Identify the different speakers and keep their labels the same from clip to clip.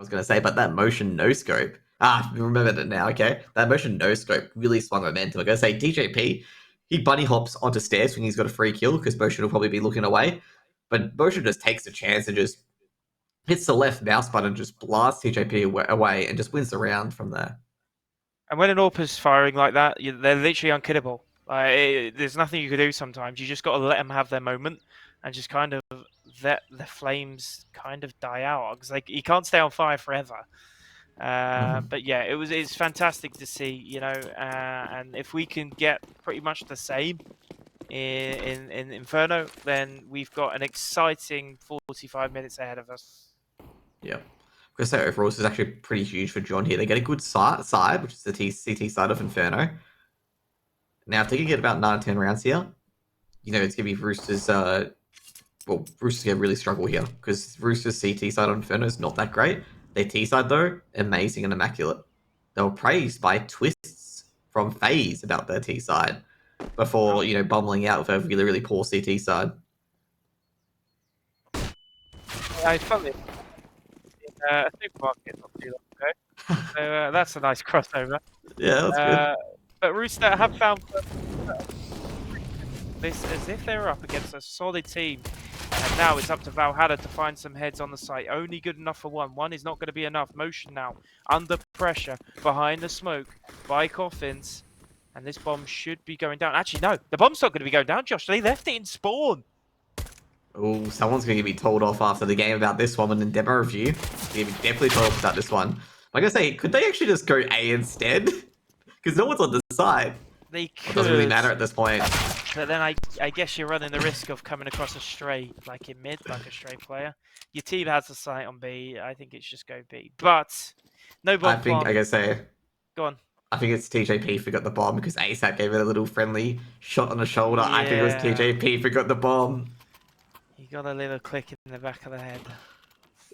Speaker 1: was going to say, but that motion no scope. Ah, remembered it now, okay? That motion no scope really swung momentum. I'm going to say DJP, he bunny hops onto stairs when he's got a free kill because motion will probably be looking away. But motion just takes a chance and just hits the left mouse button, just blasts TJP away and just wins the round from there.
Speaker 2: And when an AWP is firing like that, they're literally unkillable. There's nothing you can do sometimes. You just got to let them have their moment and just kind of let the flames kind of die out because like you can't stay on fire forever. But yeah, it's fantastic to see, you know, and if we can get pretty much the same in Inferno, then we've got an exciting 45 minutes ahead of us.
Speaker 1: Yeah. Because say overall, this is actually pretty huge for John here. They get a good side, which is the CT side of Inferno. Now, if they can get about 9 or 10 rounds here, you know, it's going to be Rooster's... well, Rooster's going to really struggle here, because Rooster's CT side on Inferno is not that great. Their T side, though, amazing and immaculate. They were praised by Twists from FaZe about their T side before, you know, bumbling out with a really, really poor CT side.
Speaker 2: I found it in a supermarket not too long ago. So that's a nice crossover.
Speaker 1: Yeah, that's good.
Speaker 2: But Rooster have found this as if they were up against a solid team. And now it's up to Valhalla to find some heads on the site. Only good enough for one. One is not going to be enough. Motion now under pressure behind the smoke by Coffins. And this bomb should be going down. Actually, no. The bomb's not going to be going down, Josh. They left it in spawn.
Speaker 1: Oh, someone's going to be told off after the game about this one in the demo review. They're going to be definitely told off about this one. Like I say, could they actually just go A instead? Because no one's on the side.
Speaker 2: They could.
Speaker 1: It doesn't really matter at this point.
Speaker 2: But then I guess you're running the risk of coming across a stray, like in mid, like a stray player. Your team has the sight on B. I think it's just go B. But no bomb.
Speaker 1: I think, I gotta say,
Speaker 2: go on.
Speaker 1: I think it's TJP forgot the bomb because ASAP gave it a little friendly shot on the shoulder. Yeah. I think it was TJP forgot the bomb.
Speaker 2: He got a little click in the back of the head.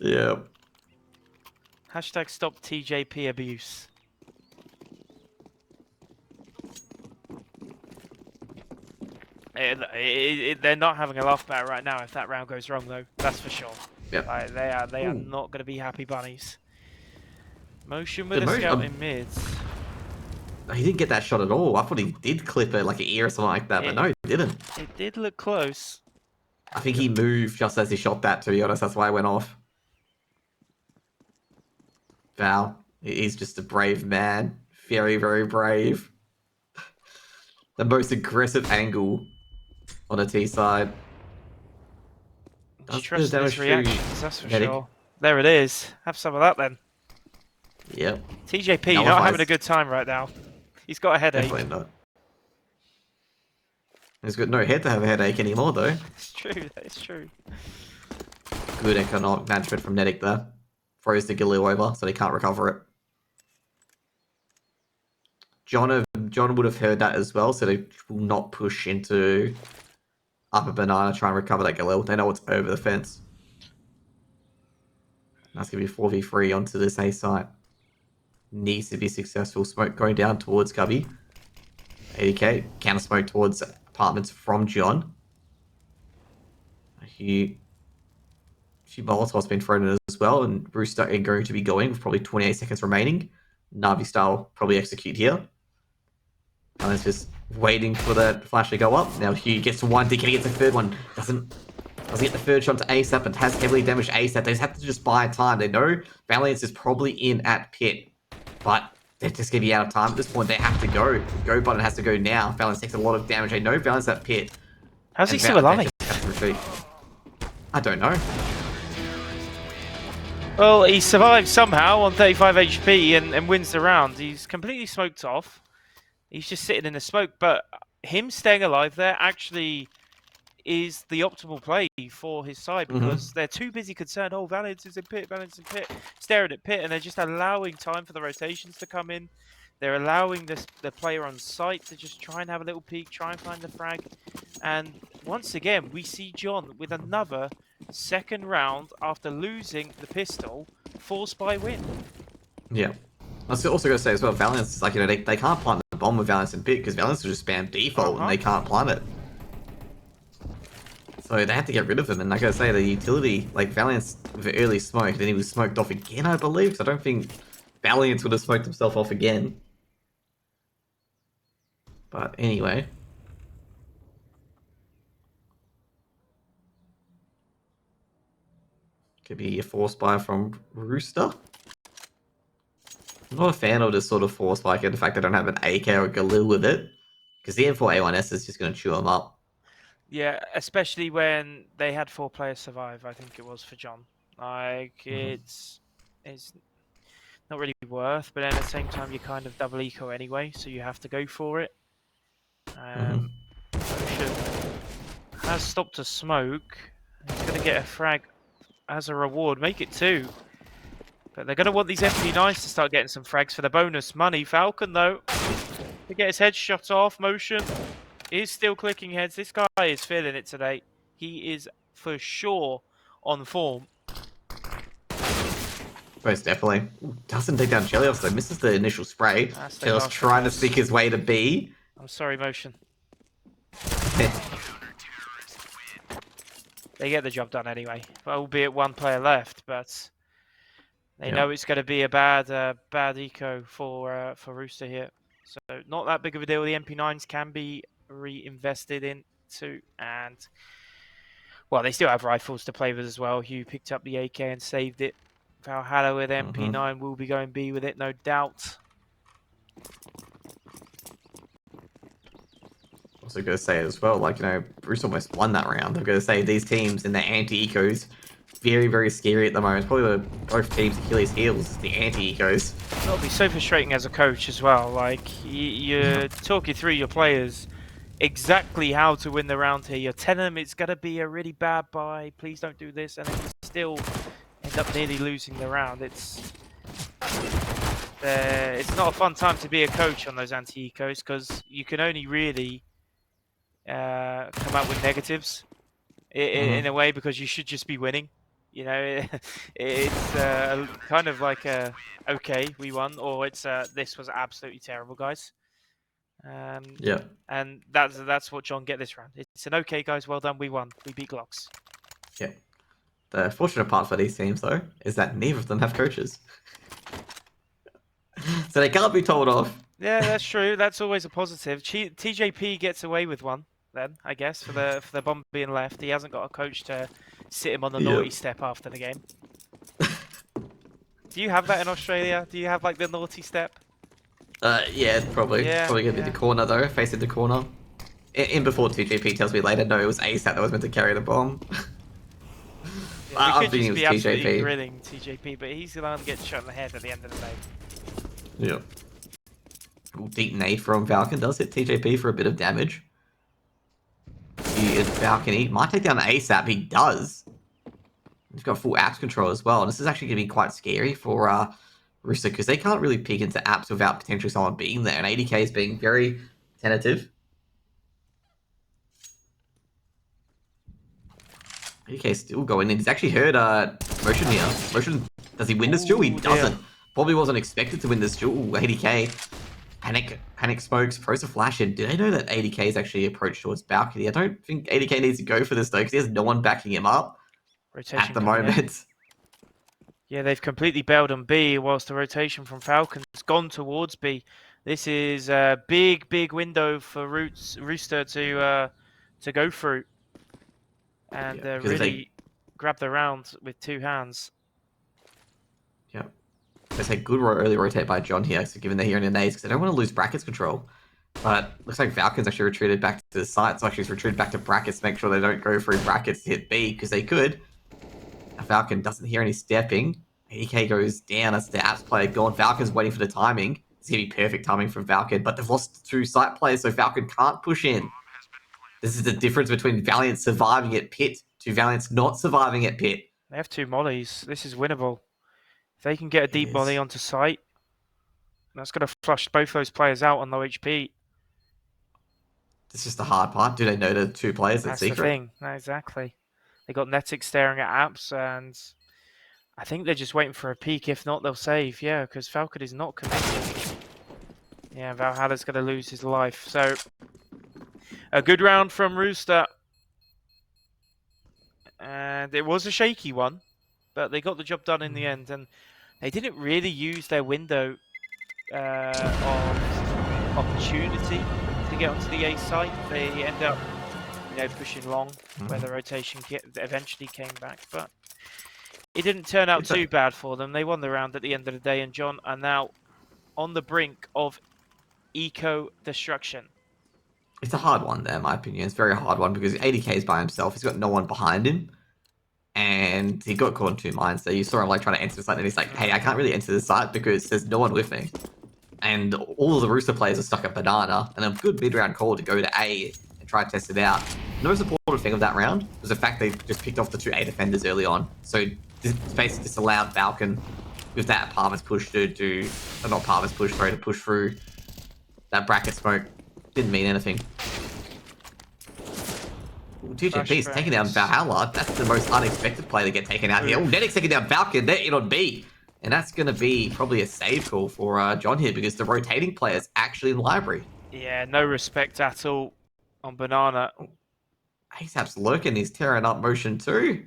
Speaker 1: Yeah.
Speaker 2: Hashtag stop TJP abuse. They're not having a laugh about it right now if that round goes wrong, though. That's for sure.
Speaker 1: Yep.
Speaker 2: They are not going to be happy bunnies. Motion with a scout in mids.
Speaker 1: He didn't get that shot at all. I thought he did clip it like an ear or something like that, but no, he didn't.
Speaker 2: It did look close.
Speaker 1: I think he moved just as he shot that, to be honest. That's why it went off. Val, he's just a brave man. Very, very brave. The most aggressive angle on a T side.
Speaker 2: Trust his reactions, that's for sure. There it is. Have some of that then.
Speaker 1: Yep.
Speaker 2: TJP not having a good time right now. He's got a headache.
Speaker 1: Definitely not. He's got no head to have a headache anymore, though.
Speaker 2: It's true. That is true.
Speaker 1: Good economic management from Nedic there. Throws the Galil over so they can't recover it. John would have heard that as well, so they will not push into upper banana, try and recover that Galil. They know it's over the fence. That's going to be 4v3 onto this A site. Needs to be successful. Smoke going down towards Cubby. 80k. Counter smoke towards apartments from John. Few Molotov's been thrown in as well, and Rooster are going to be going with probably 28 seconds remaining. Navi style probably execute here. And it's just waiting for the flash to go up. Now HUGH gets one, DK gets a third one. Doesn't get the third shot to ASAP and has heavily damaged ASAP. They just have to just buy time. They know Valiance is probably in at pit, but they're just going to be out of time at this point. They have to go. Go button has to go now. Valiance takes a lot of damage. They know Valiance at pit.
Speaker 2: How's he still alive?
Speaker 1: I don't know.
Speaker 2: Well, he survived somehow on 35 HP and wins the round. He's completely smoked off. He's just sitting in the smoke, but him staying alive there actually is the optimal play for his side because they're too busy concerned. Oh, Valiance is in pit, Valiance in pit, staring at pit, and they're just allowing time for the rotations to come in. They're allowing the player on site to just try and have a little peek, try and find the frag. And once again, we see John with another second round after losing the pistol, forced by win.
Speaker 1: Yeah. I was also going to say as well, Valiance is like, you know, they can't plant the bomb with Valiance in pit because Valiance will just spam default and they can't plant it. So they had to get rid of him, and like I say, the utility, like Valiance with the early smoke, then he was smoked off again, I believe. So I don't think Valiance would have smoked himself off again. But anyway. Could be a force buy from Rooster. I'm not a fan of this sort of force buy, and the fact I don't have an AK or a Galil with it. Because the M4A1S is just going to chew him up.
Speaker 2: Yeah, especially when they had 4 players survive, I think it was for John. Like, it's not really worth, but at the same time, you kind of double eco anyway, so you have to go for it. Ocean has stopped a smoke. He's going to get a frag as a reward. Make it 2. But they're going to want these MP9s to start getting some frags for the bonus money. Falcon, though, to get his head shot off. Motion is still clicking heads. This guy is feeling it today. He is for sure on form.
Speaker 1: Most definitely. Ooh, doesn't take down Chelios, so misses the initial spray. Chelios trying to sneak his way to B.
Speaker 2: I'm sorry, Motion. They get the job done anyway, albeit 1 player left, but they know it's going to be a bad eco for Rooster here. So not that big of a deal. The MP9s can be reinvested into, and well, they still have rifles to play with as well. Hugh picked up the AK and saved it. Valhalla with MP9 will be going B with it, no doubt.
Speaker 1: Also going to say as well, like, you know, Bruce almost won that round. I'm going to say these teams and their anti-ecos, very, very scary at the moment. It's probably both teams' Achilles' heels, the anti-ecos.
Speaker 2: It'll be so frustrating as a coach as well. Like, you're talking through your players exactly how to win the round here. You're telling them it's going to be a really bad buy, please don't do this, and then you still end up nearly losing the round. It's not a fun time to be a coach on those anti-ecos, because you can only really come out with negatives in a way, because you should just be winning. You know, it's kind of like okay, we won, or it's this was absolutely terrible, guys.
Speaker 1: Yeah.
Speaker 2: And that's what John get this round. It's an okay, guys, well done, we won, we beat Glocks.
Speaker 1: Yeah. The fortunate part for these teams, though, is that neither of them have coaches. So they can't be told off.
Speaker 2: Yeah, that's true. That's always a positive. TJP gets away with one, then, I guess, for the bomb being left. He hasn't got a coach to sit him on the naughty step after the game. Do you have that in Australia? Do you have, like, the naughty step?
Speaker 1: Yeah, probably.
Speaker 2: Yeah,
Speaker 1: probably going to be the corner, though, facing the corner. In before TJP tells me later, no, it was ASAT that was meant to carry the bomb.
Speaker 2: Yeah, we could just be absolutely grilling TJP, but he's going to get shot in the head at the end of the day.
Speaker 1: Yeah. Deep nade from Falcon does hit TJP for a bit of damage. Falcon, he might take down ASAP. He does. He's got full apps control as well. And this is actually going to be quite scary for Rooster, because they can't really peek into apps without potentially someone being there. And ADK is being very tentative. ADK still going in. He's actually heard Motion here. Motion, does he win this duel? He doesn't. Probably wasn't expected to win this duel. ADK. Panic smokes, throws a flash in. Do they know that ADK is actually approached towards balcony? I don't think ADK needs to go for this, though, because he has no one backing him up at the moment.
Speaker 2: Yeah, they've completely bailed on B, whilst the rotation from Falcon's gone towards B. This is a big window for Rooster to go through and really grab the round with 2 hands.
Speaker 1: Yeah. There's a good early rotate by John here, so given they're here in the nades, because they don't want to lose brackets control. But looks like Falcon's actually retreated back to the site, so actually he's retreated back to brackets to make sure they don't go through brackets to hit B, because they could. Falcon doesn't hear any stepping. ADK goes down as the apps player gone. Falcon's waiting for the timing. It's going to be perfect timing from Falcon, but they've lost 2 site players, so Falcon can't push in. This is the difference between Valiance surviving at pit to Valiance not surviving at pit.
Speaker 2: They have 2 mollies. This is winnable. If they can get a deep molly onto site, that's going to flush both those players out on low HP.
Speaker 1: It's just the hard part. Do they know the 2 players? That's secret.
Speaker 2: The thing. No, exactly. They got Netic staring at apps, and I think they're just waiting for a peek. If not, they'll save. Yeah, because Falcon is not connected. Yeah, Valhalla's going to lose his life. So, a good round from Rooster. and it was a shaky one, but they got the job done in the end, and they didn't really use their window of opportunity to get onto the A site. They end up, pushing long, where the rotation eventually came back, but it didn't turn out too bad for them. They won the round at the end of the day, and John are now on the brink of eco-destruction.
Speaker 1: It's a hard one there, in my opinion. It's a very hard one because 80k is by himself. He's got no one behind him. And he got caught in two minds. So you saw him like trying to enter the site, and he's like, hey, I can't really enter the site because there's no one with me. And all of the Rooster players are stuck at Banana, and a good mid-round call to go to A and try to test it out. The most important thing of that round was the fact they just picked off the two A defenders early on. So this basically just allowed Falcon with that Parvis push to do, or not Parvis push, sorry, to push through that bracket smoke. Didn't mean anything. TJP's taking down Valhalla. That's the most unexpected play to get taken out here. Oh, Nedic's taking down Falcon. They're in on B. And that's going to be probably a save call for John here because the rotating player's actually in the library.
Speaker 2: Yeah, no respect at all on Banana.
Speaker 1: ASAP's lurking. He's tearing up motion too.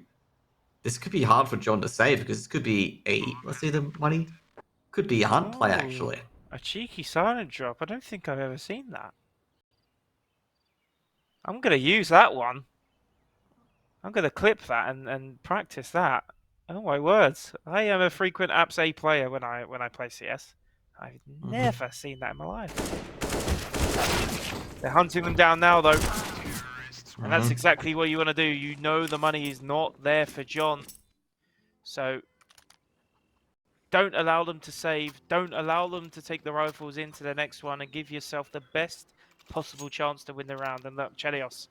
Speaker 1: This could be hard for John to save because this could be a, let's see the money, could be a hunt play actually.
Speaker 2: A cheeky silent drop. I don't think I've ever seen that. I'm going to use that one. I'm going to clip that and practice that. Oh my words! I am a frequent Apps A player when I play CS. I've never seen that in my life. They're hunting them down now though, and that's exactly what you want to do. You know the money is not there for John, so don't allow them to save. Don't allow them to take the rifles into the next one, and give yourself the best possible chance to win the round. And look, Chelios,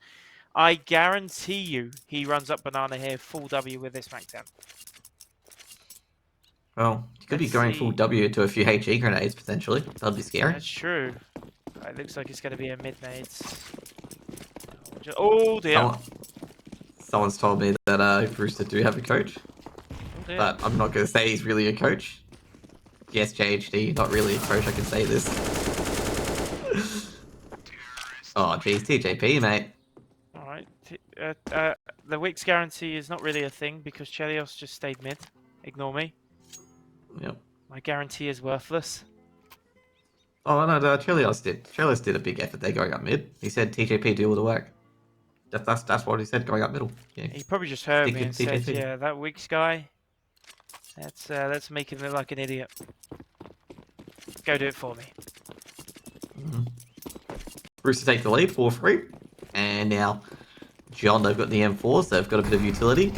Speaker 2: I guarantee you he runs up Banana here full W with this Mac 10.
Speaker 1: Well, you could be going full W to a few HE grenades potentially. That'd be scary.
Speaker 2: That's true. It looks like it's going to be a mid-nades. Oh dear.
Speaker 1: Someone's told me that Rooster do have a coach. Oh, but I'm not going to say he's really a coach. Yes, JHD, not really a coach, I can say this. Oh, geez, TJP, mate.
Speaker 2: Alright. The Wix guarantee is not really a thing because Chelios just stayed mid. Ignore me.
Speaker 1: Yep. My
Speaker 2: guarantee is worthless.
Speaker 1: Oh, no, Chelios did. Chelios did a big effort there going up mid. He said TJP do all the work. That's what he said going up middle. Yeah.
Speaker 2: He probably just heard me and said, yeah, that Wix guy, let's make him look like an idiot. Go do it for me.
Speaker 1: Rooster take the lead, 4-3. And now John, they've got the M4s, so they've got a bit of utility.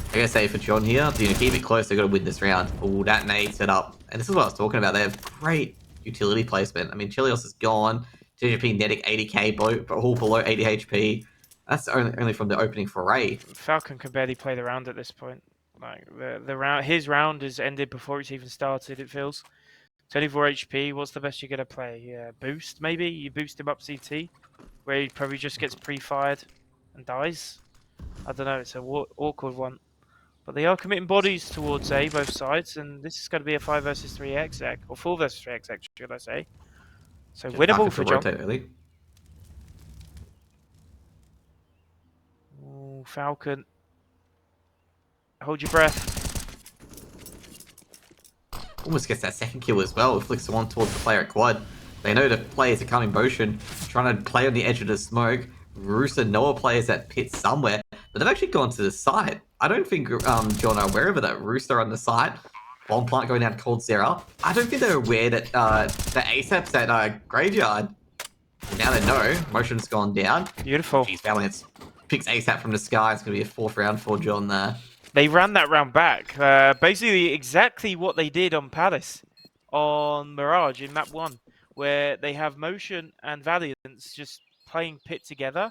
Speaker 1: I gotta say for John here, to keep it close, they've got to win this round. Oh, that nade set up. And this is what I was talking about. They have great utility placement. I mean, Chelios is gone. TJP Nedic 80k, all below 80 HP. That's only from the opening foray.
Speaker 2: Falcon can barely play the round at this point. Like the round, his round is ended before it's even started. It feels 24 HP. What's the best you're gonna play? Yeah, boost maybe. You boost him up CT, where he probably just gets pre-fired and dies. I don't know. It's a awkward one. But they are committing bodies towards A, both sides, and this is going to be a 5 versus 3 exec, or 4 versus 3 exec, should I say. So just winnable for John. Ooh, Falcon. Hold your breath.
Speaker 1: Almost gets that second kill as well. It flicks the one towards the player at quad. They know the players are coming motion, trying to play on the edge of the smoke. Rooster Noah players at pit somewhere, but they've actually gone to the site. I don't think John are aware of it, that Rooster on the site. Bomb plant going down Cold Zera. I don't think they're aware that the ASAP's at Graveyard. Now they know. Motion's gone down.
Speaker 2: Beautiful.
Speaker 1: Jeez, Valiance picks ASAP from the sky. It's going to be a 4th round for John there.
Speaker 2: They ran that round back. Basically exactly what they did on Palace, on Mirage in map 1, where they have Motion and Valiance just playing pit together.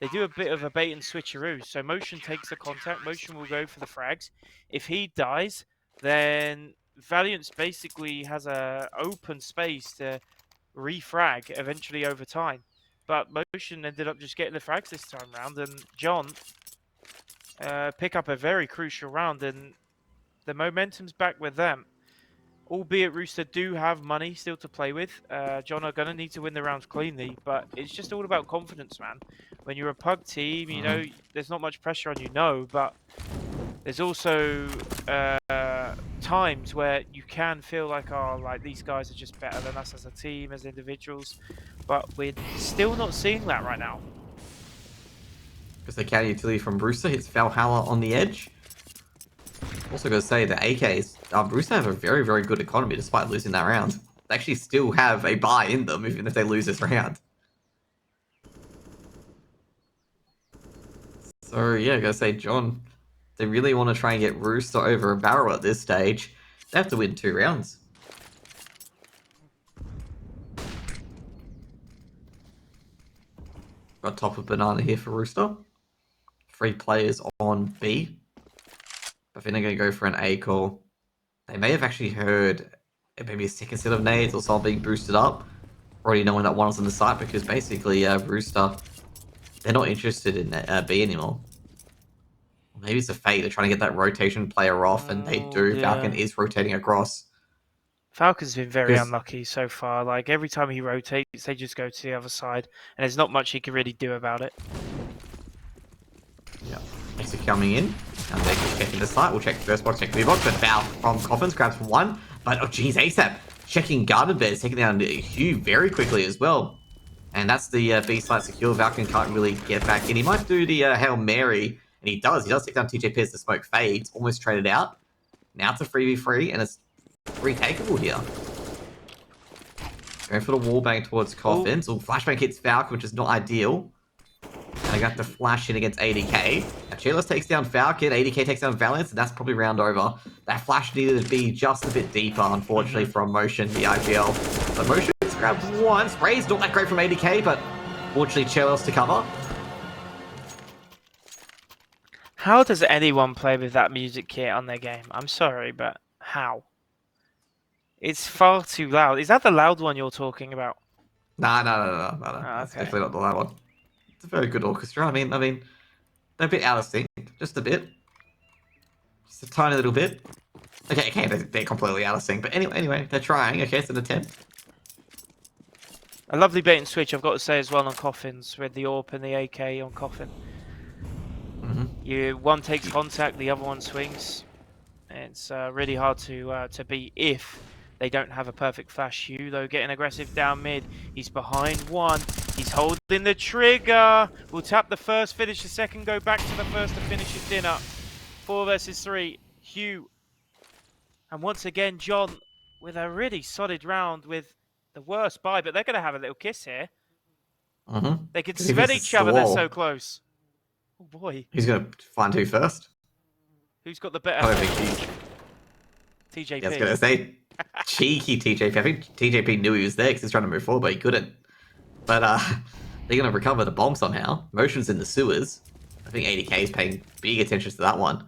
Speaker 2: They do a bit of a bait and switcheroo. So Motion takes the contact. Motion will go for the frags. If he dies, then Valiance basically has a open space to refrag eventually over time. But Motion ended up just getting the frags this time round, and John pick up a very crucial round, and the momentum's back with them. albeit Rooster do have money still to play with. John are going to need to win the rounds cleanly, but it's just all about confidence, man. When you're a pug team, you know, there's not much pressure on you, but there's also times where you can feel like, oh, like these guys are just better than us as a team, as individuals, but we're still not seeing that right now.
Speaker 1: Because the counter utility from Rooster hits Valhalla on the edge. Also got to say the AKs, Rooster have a very, very good economy despite losing that round. They actually still have a buy in them even if they lose this round. So yeah, I gotta say, John, they really want to try and get Rooster over a barrel at this stage. They have to win 2 rounds. Got top of banana here for Rooster. 3 players on B. I think they're going to go for an A call. They may have actually heard maybe a second set of nades or something being boosted up. Already knowing that one was on the site because basically Rooster, they're not interested in B anymore. Maybe it's a fate. They're trying to get that rotation player off, and they do.
Speaker 2: Yeah.
Speaker 1: Falcon is rotating across.
Speaker 2: Falcon's been very unlucky so far. Like, every time he rotates, they just go to the other side, and there's not much he can really do about it.
Speaker 1: Yeah. Next coming in. And they're checking the site. We'll check first box, check the box, but Val from Coffins grabs one. But, oh, geez, ASAP. Checking Garden Beds, taking down HUGH very quickly as well. And that's the B site secure. Falcon can't really get back in. He might do the Hail Mary, and he does. He does take down TJP as the smoke fades. Almost traded out. Now it's a 3v3, and it's retakeable here. Going for the wallbang towards Coffins. Oh, flashbang hits Falcon, which is not ideal. And I got the flash in against ADK. Now Chalice takes down Falcon, ADK takes down Valiance, and that's probably round over. That flash needed to be just a bit deeper, unfortunately, from Motion, the IGL. But Motion grabs one. Spray's not that great from ADK, but fortunately Chalice to cover.
Speaker 2: How does anyone play with that music kit on their game? I'm sorry, but how? It's far too loud. Is that the loud one you're talking about?
Speaker 1: No. That's
Speaker 2: Okay.
Speaker 1: definitely not the loud one. It's a very good orchestra. I mean, they're a bit out of sync, just a bit, just a tiny little bit. Okay, they're completely out of sync. But anyway, they're trying. Okay, it's an attempt.
Speaker 2: A lovely bait and switch, I've got to say as well on Coffins with the AWP and the AK on Coffin. One takes contact, the other one swings. It's really hard to beat if they don't have a perfect flash. HUGH, though, getting aggressive down mid. He's behind one. He's holding the trigger. We'll tap the first, finish the second, go back to the first to finish his dinner. 4 versus 3. HUGH. And once again, John with a really solid round with the worst buy, but they're going to have a little kiss here. They can smell each other. They're so close. Oh, boy.
Speaker 1: Who's going to find who first?
Speaker 2: Who's got the better?
Speaker 1: I don't think
Speaker 2: TJP.
Speaker 1: Yeah, I was going to say, cheeky TJP. I think TJP knew he was there because he's trying to move forward, but he couldn't. But they're going to recover the bomb somehow. Motion's in the sewers. I think ADK is paying big attention to that one.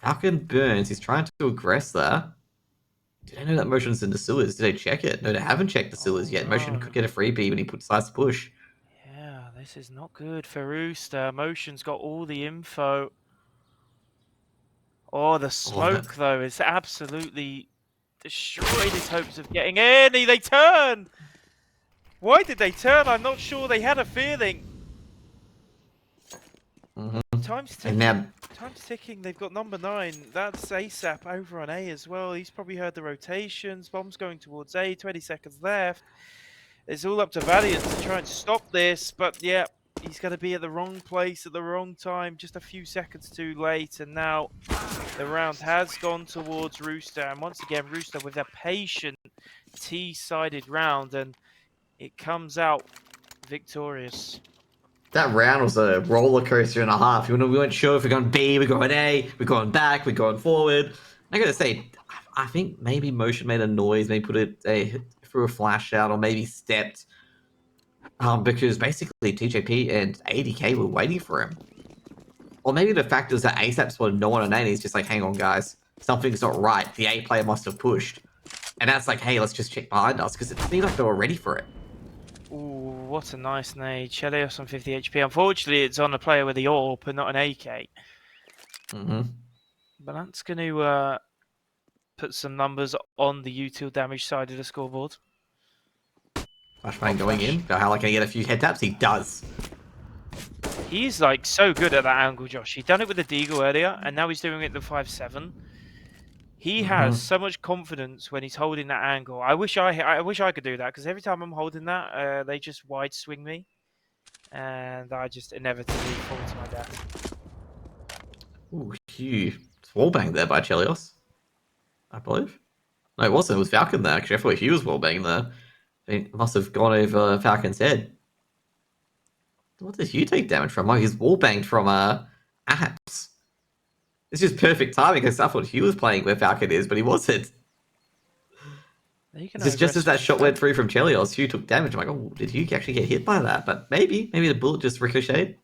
Speaker 1: Falcon burns. He's trying to aggress there. Did I know that Motion's in the sewers? Did they check it? No, they haven't checked the sewers yet. Motion could get a freebie when he decides to push.
Speaker 2: Yeah, this is not good for Rooster. Motion's got all the info. Oh, the smoke, though, is absolutely destroyed his hopes of getting in. They turn! Why did they turn? I'm not sure. They had a feeling. Time's ticking. Time's ticking. They've got number 9. That's ASAP over on A as well. He's probably heard the rotations. Bomb's going towards A. 20 seconds left. It's all up to Valiance to try and stop this. But yeah, he's going to be at the wrong place at the wrong time. Just a few seconds too late. And now the round has gone towards Rooster. And once again, Rooster with a patient T-sided round. And it comes out victorious.
Speaker 1: That round was a roller coaster and a half. We weren't sure if we're going B, we're going A, we're going back, we're going forward. I gotta say, I think maybe Motion made a noise, maybe put it threw a flash out, or maybe stepped. Because basically TJP and ADK were waiting for him. Or maybe the fact is that ASAP spotted no one on A and he's just like, hang on guys, something's not right. The A player must have pushed. And that's like, hey, let's just check behind us, because it seemed like they were ready for it.
Speaker 2: Ooh, what a nice nade. Chelios on 50 HP. Unfortunately, it's on a player with the AWP and not an AK. But that's going to put some numbers on the util damage side of the scoreboard.
Speaker 1: Flashbang going in. Valhalla, can he get a few head taps? He does.
Speaker 2: He's like so good at that angle, Josh. He done it with the Deagle earlier, and now he's doing it at the 5-7. He has so much confidence when he's holding that angle. I wish I could do that, because every time I'm holding that, they just wide swing me, and I just inevitably fall to my death.
Speaker 1: Ooh, huge. It's wallbang there by Chelios, I believe. No, it wasn't. It was Falcon there. Actually, I thought he was wallbang there. It must have gone over Falcon's head. What did Hugh take damage from? Oh, he's wallbanged from apps. It's just perfect timing because I thought Hugh was playing where Falcon is, but he wasn't. It's just as that shot went through from Chelios, Hugh took damage. I'm like, oh, did Hugh actually get hit by that? But maybe the bullet just ricocheted.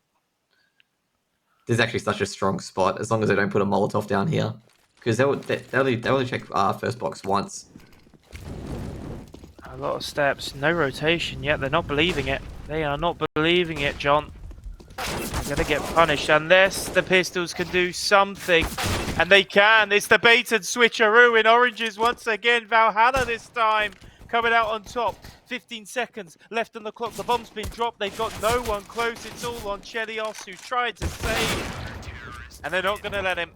Speaker 1: This is actually such a strong spot, as long as they don't put a Molotov down here. Because they only check first box once.
Speaker 2: A lot of steps, no rotation yet. They're not believing it. They are not believing it, John. They're going to get punished unless the pistols can do something. And they can. It's the bait and switcheroo in oranges once again. Valhalla this time coming out on top. 15 seconds left on the clock. The bomb's been dropped. They've got no one close. It's all on Chelios, who tried to save. And they're not going to let him.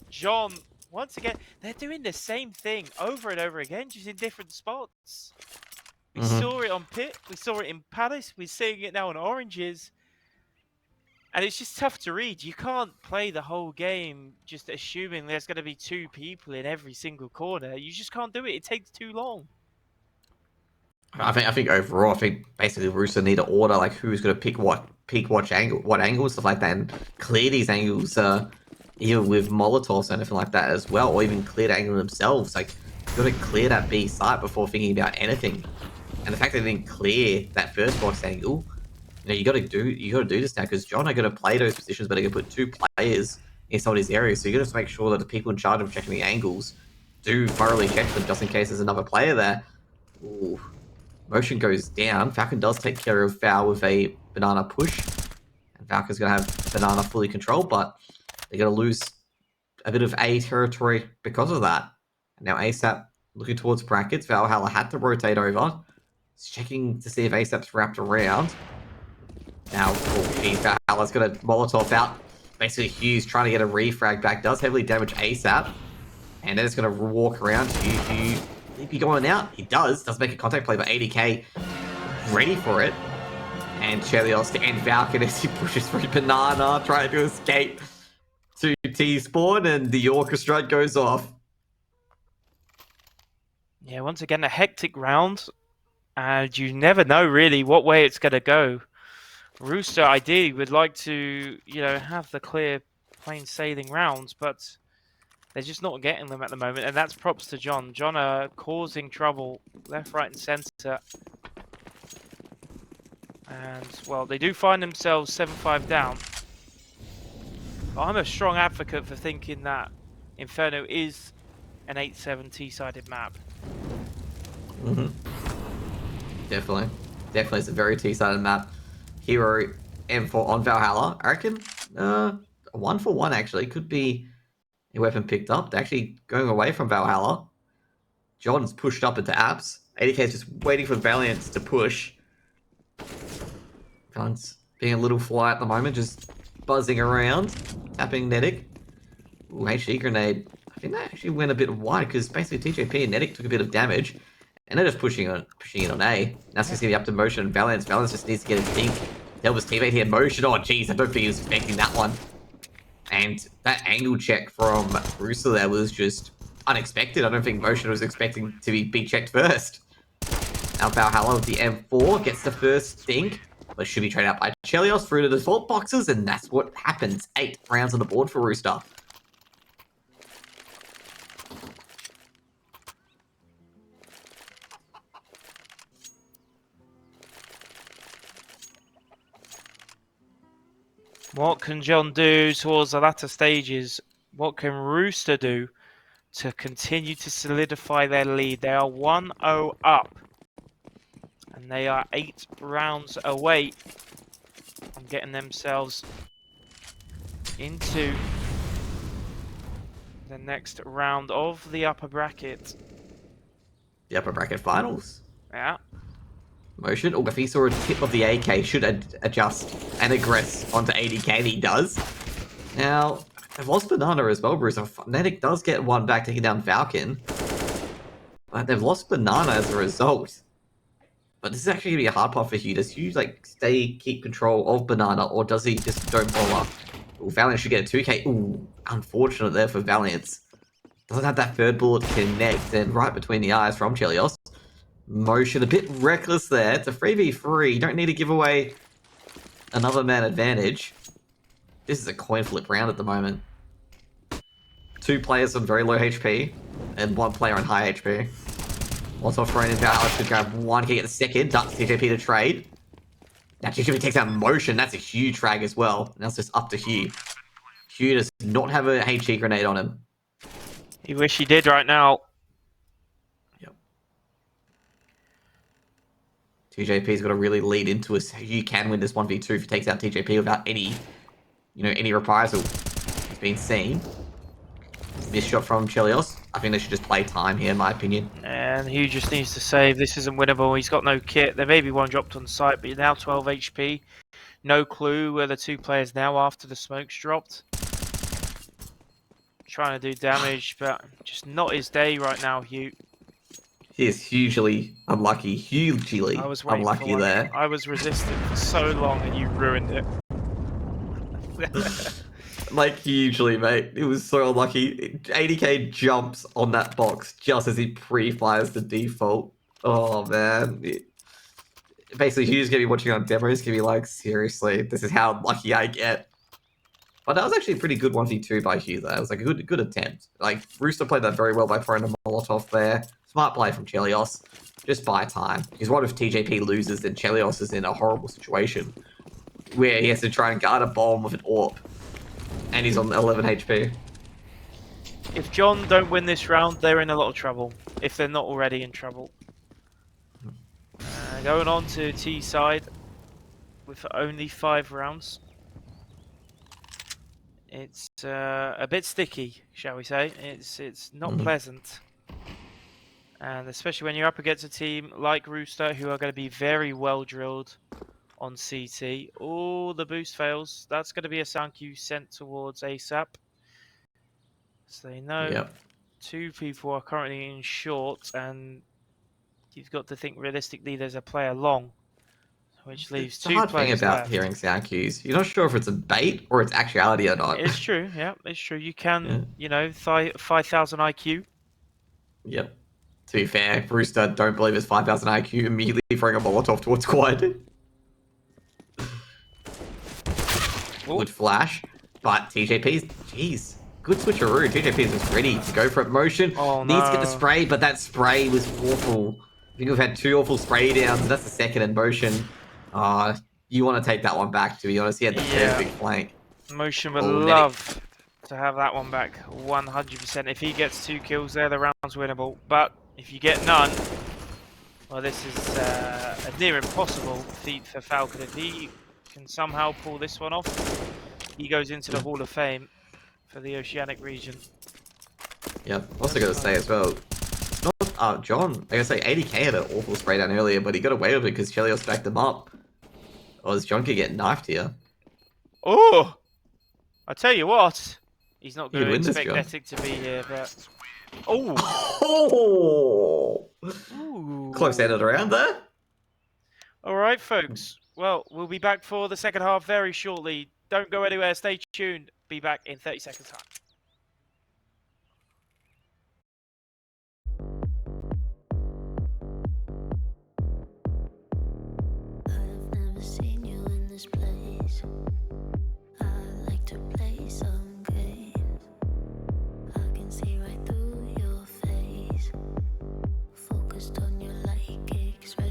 Speaker 2: John, once again, they're doing the same thing over and over again, just in different spots. We saw it on Pit. We saw it in Palace. We're seeing it now on oranges. And it's just tough to read. You can't play the whole game just assuming there's going to be 2 people in every single corner. You just can't do it. It takes too long.
Speaker 1: I think overall, I think basically Rooster need to order like who's going to pick what angle, stuff like that, and clear these angles either with Molotovs or anything like that as well, or even clear the angle themselves. Like, you've got to clear that B site before thinking about anything. And the fact that they didn't clear that first box angle, you got to do this now, because John are going to play those positions, but they're going to put 2 players in some of these areas. So you got to make sure that the people in charge of checking the angles do thoroughly check them, just in case there's another player there. Ooh. Motion goes down. Falcon does take care of Val with a banana push. And Falcon's going to have banana fully controlled, but they're going to lose a bit of A territory because of that. And now ASAP looking towards brackets. Valhalla had to rotate over. He's checking to see if ASAP's wrapped around. Now, Valhalla's got a Molotov out. Basically, Hugh's trying to get a refrag back. Does heavily damage ASAP. And then it's going to walk around. Hugh be going out. He does make a contact play, but ADK ready for it. And Chelios to end Falcon as he pushes through banana, trying to escape to T-spawn, and the orchestra goes off.
Speaker 2: Yeah, once again, a hectic round, and you never know really what way it's going to go. Rooster ideally would like to, have the clear, plain sailing rounds, but they're just not getting them at the moment, and that's props to John. John are causing trouble left, right, and centre. And, well, they do find themselves 7-5 down. But I'm a strong advocate for thinking that Inferno is an 8-7 T-sided map.
Speaker 1: Definitely. Definitely, it's a very T-sided map. Hero M4 on Valhalla. I reckon 1-for-1 actually could be a weapon picked up. They're actually going away from Valhalla. John's pushed up into apps. ADK is just waiting for Valiance to push. Valiance being a little fly at the moment, just buzzing around, tapping Nedic. Ooh, HE grenade. I think that actually went a bit wide, because basically TJP and Nedic took a bit of damage, and they're just pushing it on A. Now it's going to be up to Motion and Valiance. Valiance just needs to get his dink. Help his teammate here. Motion. Oh, jeez, I don't think he was expecting that one. And that angle check from Rooster there was just unexpected. I don't think Motion was expecting to be checked first. Now Valhalla with the M4 gets the first think, but should be traded out by Chelios through to the default boxes, and that's what happens. 8 rounds on the board for Rooster.
Speaker 2: What can John do towards the latter stages? What can Rooster do to continue to solidify their lead? They are 1-0 up. And they are 8 rounds away from getting themselves into the next round of the upper bracket.
Speaker 1: The upper bracket finals.
Speaker 2: Yeah.
Speaker 1: Motion. Oh, if he saw a tip of the AK, should adjust and aggress onto 80k. He does. Now, they've lost Banana as well, Bruce. Fnatic does get one back, taking down Falcon. But they've lost Banana as a result. But this is actually going to be a hard part for HUGH. Does HUGH, like, keep control of Banana, or does he just don't bother? Ooh, Valiance should get a 2k. Ooh, unfortunate there for Valiance. Doesn't have that third bullet connect, and right between the eyes from Chelios. Motion, a bit reckless there. It's a 3v3. You don't need to give away another man advantage. This is a coin flip round at the moment. 2 players on very low HP, and 1 player on high HP. Also thrown in Valiance to grab 1 kick at the second. Ducks TJP to trade. Now TJP takes out Motion. That's a huge frag as well. Now it's just up to HUGH. HUGH does not have a HE grenade on him.
Speaker 2: He wish he did right now.
Speaker 1: Yep. TJP's got to really lead into us. HUGH can win this 1v2 if he takes out TJP without any, any reprisal. It's been seen. Missed shot from Chelios. I think they should just play time here, in my opinion.
Speaker 2: And HUGH just needs to save. This isn't winnable. He's got no kit. There may be one dropped on site, but he's now 12 HP. No clue where the 2 players now after the smoke's dropped. Trying to do damage, but just not his day right now, HUGH.
Speaker 1: He is hugely unlucky. Hugely unlucky there.
Speaker 2: I was resisting for so long and you ruined it.
Speaker 1: Like, hugely, mate. It was so unlucky. 80k jumps on that box just as he pre-fires the default. Oh, man. Basically, HUGH's going to be watching on demo. He's going to be like, seriously, this is how lucky I get. But that was actually a pretty good 1v2 by HUGH there. It was like a good attempt. Like, Rooster played that very well by throwing a Molotov there. Smart play from Chelios. Just buy time. Because what if TJP loses, then Chelios is in a horrible situation where he has to try and guard a bomb with an AWP. And he's on 11 HP.
Speaker 2: If John don't win this round, they're in a lot of trouble. If they're not already in trouble. Going on to T side with only 5 rounds. It's a bit sticky, shall we say. It's not pleasant. And especially when you're up against a team like Rooster, who are going to be very well drilled on CT. Oh, the boost fails. That's going to be a sound cue sent towards ASAP. So they know 2 people are currently in short, and you've got to think realistically there's a player long, which leaves 2 players left.
Speaker 1: The hard thing about hearing sound cues, you're not sure if it's a bait or it's actuality or not.
Speaker 2: It's true, yeah, it's true. You can, 5,000 IQ.
Speaker 1: Yep. To be fair, Rooster don't believe it's 5,000 IQ, immediately throwing a Molotov towards quad. Good flash, but TJP's, jeez, good switcheroo. TJP's just ready to go for it. Motion, needs to get the spray, but that spray was awful. I think we've had 2 awful spray downs, that's the second in Motion. You want to take that one back, to be honest. He had the perfect flank.
Speaker 2: Motion would love to have that one back 100%. If he gets 2 kills there, the round's winnable. But if you get none, well, this is a near impossible feat for Falcon. If he can somehow pull this one off, he goes into the Hall of Fame for the Oceanic region.
Speaker 1: Yep. Also got to say as well, it's not John. Like I say, 80k had an awful spray down earlier, but he got away with it because Chelios backed them up. Or is John could get knifed here?
Speaker 2: Oh, I tell you what, he's not going to expect Netic to be here, but
Speaker 1: close ended around there.
Speaker 2: All right, folks. Well, we'll be back for the second half very shortly. Don't go anywhere. Stay tuned. Be back in 30 seconds time.
Speaker 3: I've never seen you in this place. I like to play some games. I can see right through your face. Focused on you like X-rays.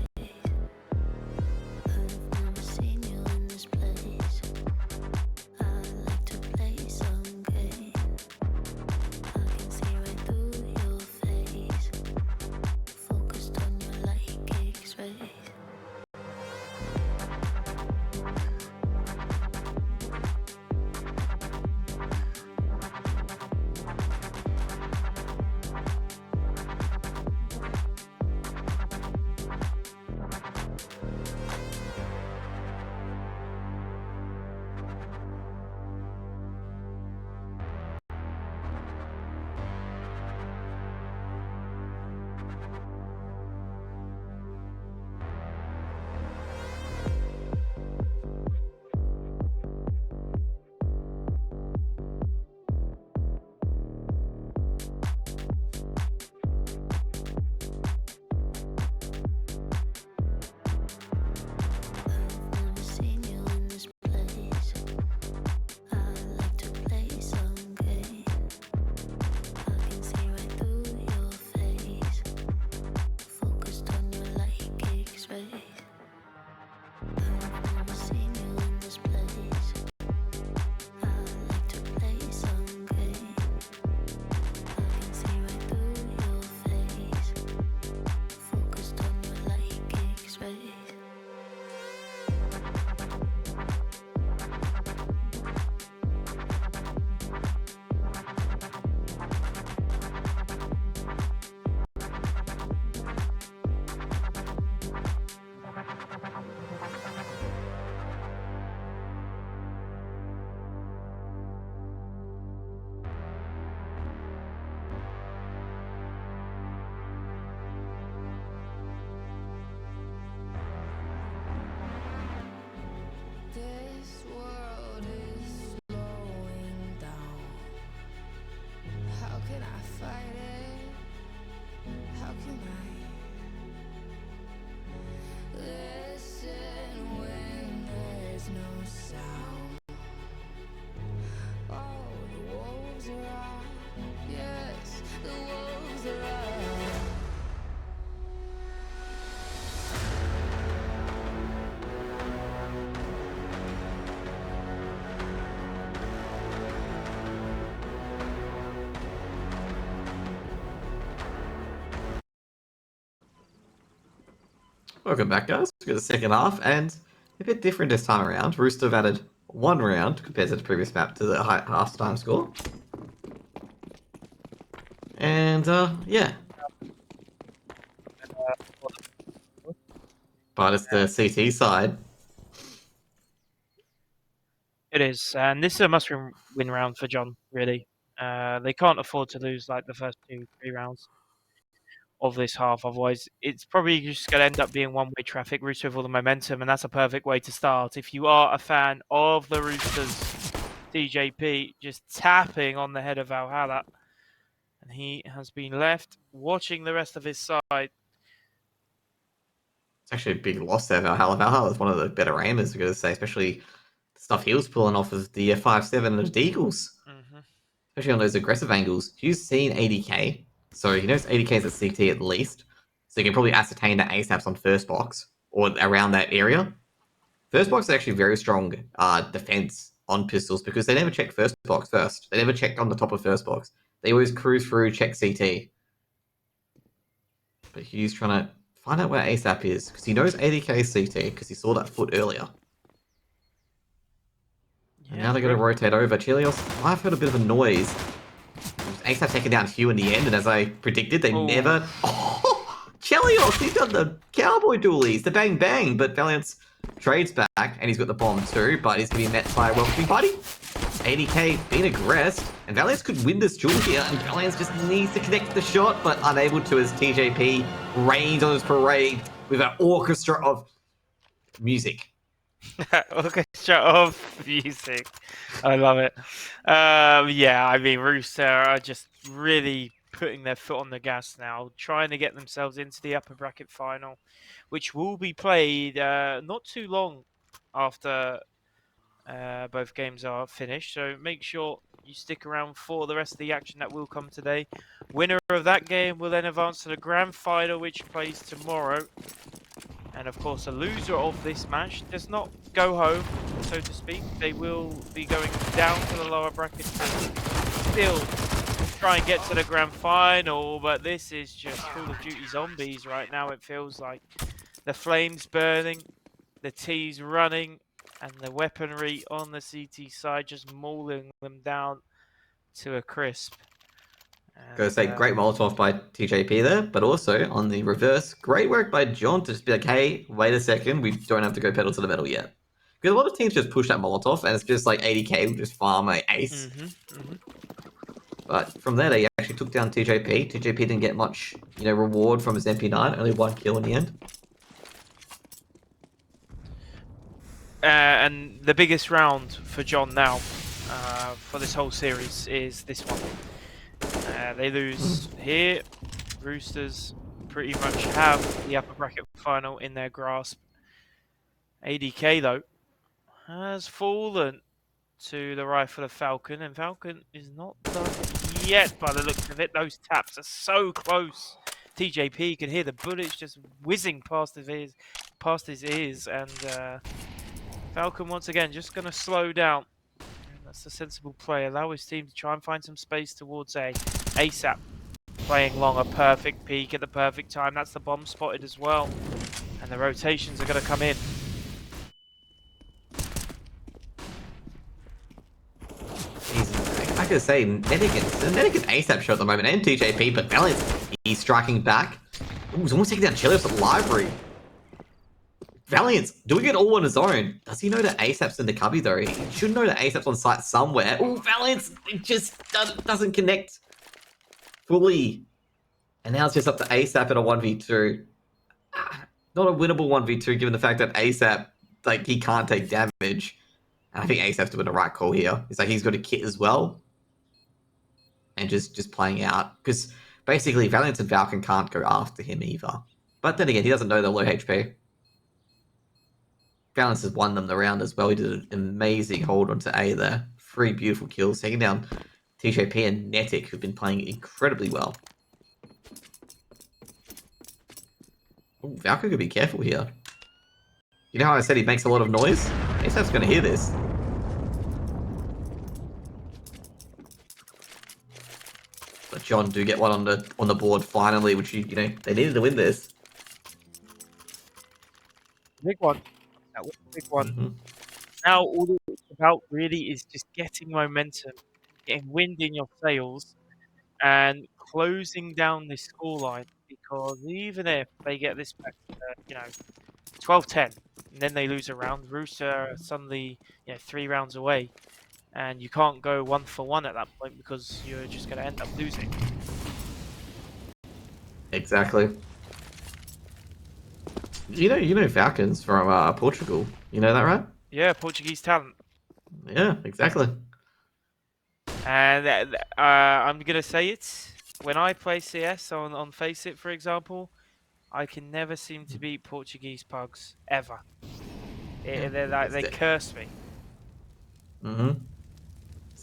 Speaker 3: I've never seen you in this place. I like to play some games.
Speaker 1: Welcome back, guys. We've got the second half, and a bit different this time around. Rooster have added 1 round compared to the previous map to the half-time score. And, yeah. But it's the CT side.
Speaker 2: It is, and this is a must-win round for John. Really, they can't afford to lose like the first 2-3 rounds of this half. Otherwise, it's probably just going to end up being one-way traffic. Rooster with all the momentum, and that's a perfect way to start. If you are a fan of the Roosters, DJP just tapping on the head of Valhalla, and he has been left watching the rest of his side.
Speaker 1: It's actually a big loss there. Valhalla is one of the better aimers, we're going to say, especially the stuff he was pulling off of the 5-7 and the Deagles. Especially on those aggressive angles. Hugh's seen 80k, so he knows 80k is a CT at least. So you can probably ascertain that ASAP's on first box, or around that area. First box is actually very strong defense on pistols, because they never check first box first. They never checked on the top of first box. They always cruise through, check CT. But Hugh's trying to find out where ASAP is, because he knows 80k is CT, because he saw that foot earlier.
Speaker 2: Yeah,
Speaker 1: And now they're going to rotate over. Chelios, I've heard a bit of a noise. ASAP taking down Hugh in the end, and as I predicted, they never... Oh, Chelios, he's done the cowboy dualies, the bang bang, but Valiance trades back, and he's got the bomb too, but he's going to be met by a welcoming party. 80k being aggressed, and Valiance could win this duel here, and Valiance just needs to connect the shot, but unable to, as TJP rains on his parade with an orchestra of music.
Speaker 2: Orchestra of music. I love it. Yeah, I mean, Rooster are just really putting their foot on the gas now, trying to get themselves into the upper bracket final, which will be played not too long after both games are finished. So make sure you stick around for the rest of the action that will come today. Winner of that game will then advance to the grand final, which plays tomorrow. And of course, a loser of this match does not go home, so to speak. They will be going down to the lower bracket to still try and get to the grand final. But this is just Call of Duty Zombies right now. It feels like the flames burning, the T's running, and the weaponry on the CT side just mauling them down to a crisp.
Speaker 1: Gotta say, great Molotov by TJP there, but also on the reverse, great work by John to just be like, hey, wait a second, we don't have to go pedal to the metal yet. Because a lot of teams just push that Molotov, and it's just like 80k will just farm an ace. But from there, they actually took down TJP. TJP didn't get much, reward from his MP9, only 1 kill in the end.
Speaker 2: And the biggest round for John now, for this whole series, is this one. They lose here. Roosters pretty much have the upper bracket final in their grasp. ADK, though, has fallen to the rifle of Falcon, and Falcon is not done yet by the looks of it. Those taps are so close. TJP can hear the bullets just whizzing past his ears, and Falcon once again just going to slow down. That's a sensible play. Allow his team to try and find some space towards A. ASAP playing long, a perfect peak at the perfect time. That's the bomb spotted as well. And the rotations are going to come in.
Speaker 1: I gotta say, Nedic and ASAP show at the moment, and TJP, but Valiance, he's striking back. Ooh, he's almost taking down Chelios at Library. Valiance doing it all on his own. Does he know that ASAP's in the cubby though? He should know that ASAP's on site somewhere. Oh, Valiance, it just doesn't connect fully. And now it's just up to ASAP at a 1v2. Not a winnable 1v2 given the fact that ASAP, he can't take damage. And I think ASAP's doing the right call here. It's like he's got a kit as well. And just playing out. Because basically Valiance and Falcon can't go after him either. But then again, he doesn't know they're low HP. Valiance has won them the round as well. He did an amazing hold onto A there. 3 beautiful kills, taking down TJP and Netic, who've been playing incredibly well. Ooh, Falcon could be careful here. You know how I said he makes a lot of noise? ASAP's going to hear this. But John do get one on the board finally, which they needed to win this.
Speaker 2: big one. That was a big one.
Speaker 1: Mhm.
Speaker 2: Now all it's about really is just getting momentum, getting wind in your sails, and closing down this scoreline. Because even if they get this back to 12-10, and then they lose a round, Rooster are suddenly 3 rounds away, and you can't go 1-for-1 at that point because you're just going to end up losing.
Speaker 1: Exactly. You know Falcons from Portugal. You know that, right?
Speaker 2: Yeah, Portuguese talent.
Speaker 1: Yeah, exactly.
Speaker 2: And I'm going to say it. When I play CS on Face It, for example, I can never seem to beat Portuguese pugs, ever.
Speaker 1: Yeah,
Speaker 2: They curse me.
Speaker 1: Mm-hmm.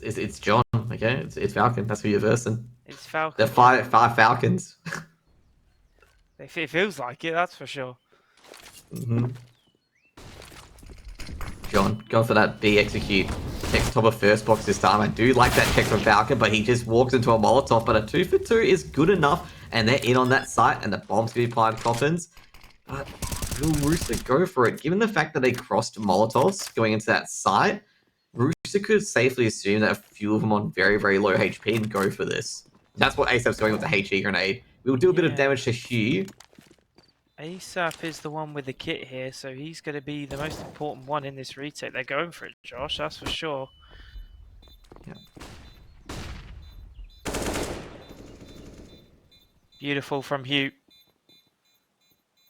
Speaker 1: It's John. Okay, it's Falcon. That's who you're versing.
Speaker 2: It's Falcon.
Speaker 1: They're five Falcons.
Speaker 2: It feels like it, that's for sure.
Speaker 1: Mm-hmm. John, going for that B execute. Text top of first box this time. I do like that check from Falcon, but he just walks into a Molotov. But a 2-for-2 is good enough, and they're in on that site, and the bomb's going to be planted coffins. But will Rooster go for it? Given the fact that they crossed Molotovs going into that site, Rooster could safely assume that a few of them on very, very low HP and go for this. That's what ASAP's going with the HE grenade. We'll do a bit of damage to HUGH.
Speaker 2: ASAP is the one with the kit here, so he's going to be the most important one in this retake. They're going for it, Josh, that's for sure.
Speaker 1: Yeah.
Speaker 2: Beautiful from HUGH.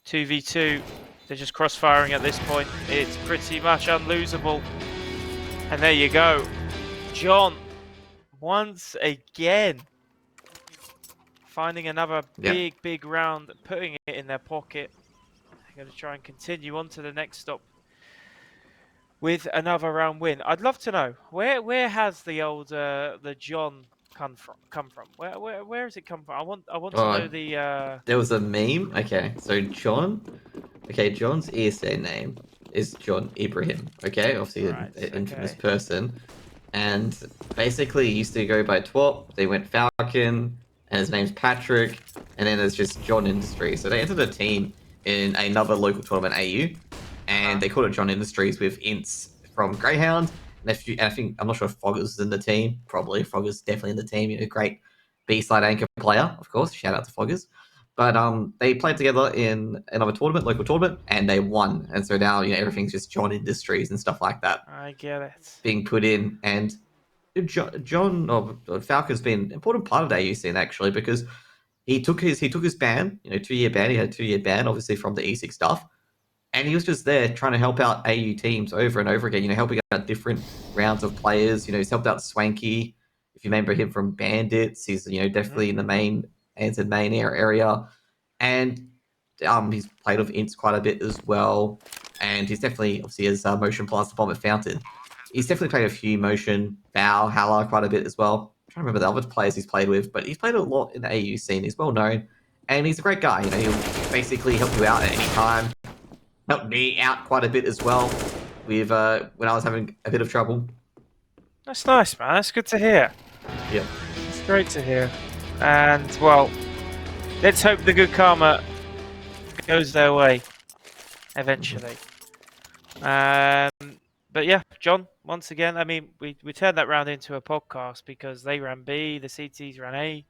Speaker 2: 2v2. They're just cross-firing at this point. It's pretty much unlosable. And there you go. John, once again, finding another big round, putting it in their pocket. They're going to try and continue on to the next stop with another round win. I'd love to know, where has the old the John come from? Where has it come from? I want to know the
Speaker 1: There was a meme. Okay, so John. Okay, John's ESA name is John Ibrahim. Okay, obviously an infamous person, and basically he used to go by Twop. They went Falcon, and his name's Patrick, and then there's just John Industries. So they entered a team in another local tournament, AU, and they called it John Industries with ints from Greyhound. And I think I'm not sure if Foggers is in the team. Probably Foggers definitely in the team. You know, great B-side anchor player, of course. Shout out to Foggers. But they played together in another tournament, local tournament, and they won. And so now, everything's just John Industries and stuff like that.
Speaker 2: I get it.
Speaker 1: Being put in. And John Falcon's been an important part of the AU scene, actually, because he took his ban, 2-year ban. He had a 2-year ban, obviously, from the E6 stuff. And he was just there trying to help out AU teams over and over again, helping out different rounds of players. He's helped out Swanky. If you remember him from Bandits, he's, definitely in the main area. And he's played with Ints quite a bit as well. And he's definitely, obviously, has Motion Plus, the Bomb at Fountain. He's definitely played a few Motion, Val, HUGH quite a bit as well. I'm trying to remember the other players he's played with, but he's played a lot in the AU scene. He's well known. And he's a great guy. He'll basically help you out at any time. Helped me out quite a bit as well with when I was having a bit of trouble.
Speaker 2: That's nice, man. That's good to hear.
Speaker 1: Yeah.
Speaker 2: It's great to hear. And, well, let's hope the good karma goes their way eventually. But yeah, John, once again, I mean, we turned that round into a podcast because they ran B, the CTs ran A.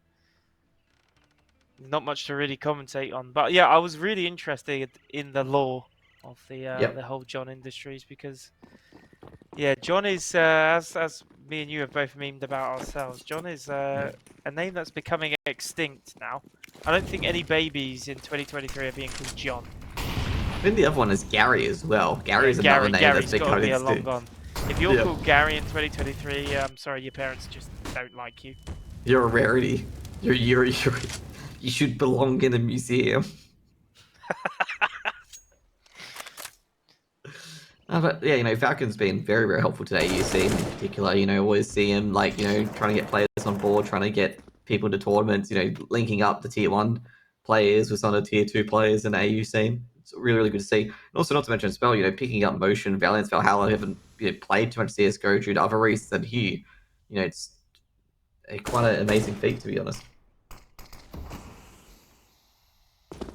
Speaker 2: Not much to really commentate on. But yeah, I was really interested in the lore of the whole John Industries because, yeah, John is, as me and you have both memed about ourselves, John is a name that's becoming extinct now. I don't think any babies in 2023 are being called John.
Speaker 1: I think the other one is Gary as well. Gary's another name that's becoming extinct.
Speaker 2: Long gone. If you're called Gary in 2023, I'm sorry, your parents just don't like you.
Speaker 1: You're a rarity. You should belong in a museum. But yeah, Falcon's been very, very helpful today. You see him in particular, always see him trying to get players on board, trying to get people to tournaments, linking up the tier 1 players with some of the tier 2 players in the AU scene. It's really, really good to see. And also, not to mention as well, picking up Motion, Valiance, Valhalla haven't played too much CSGO due to other reasons than HUGH. It's quite an amazing feat, to be honest.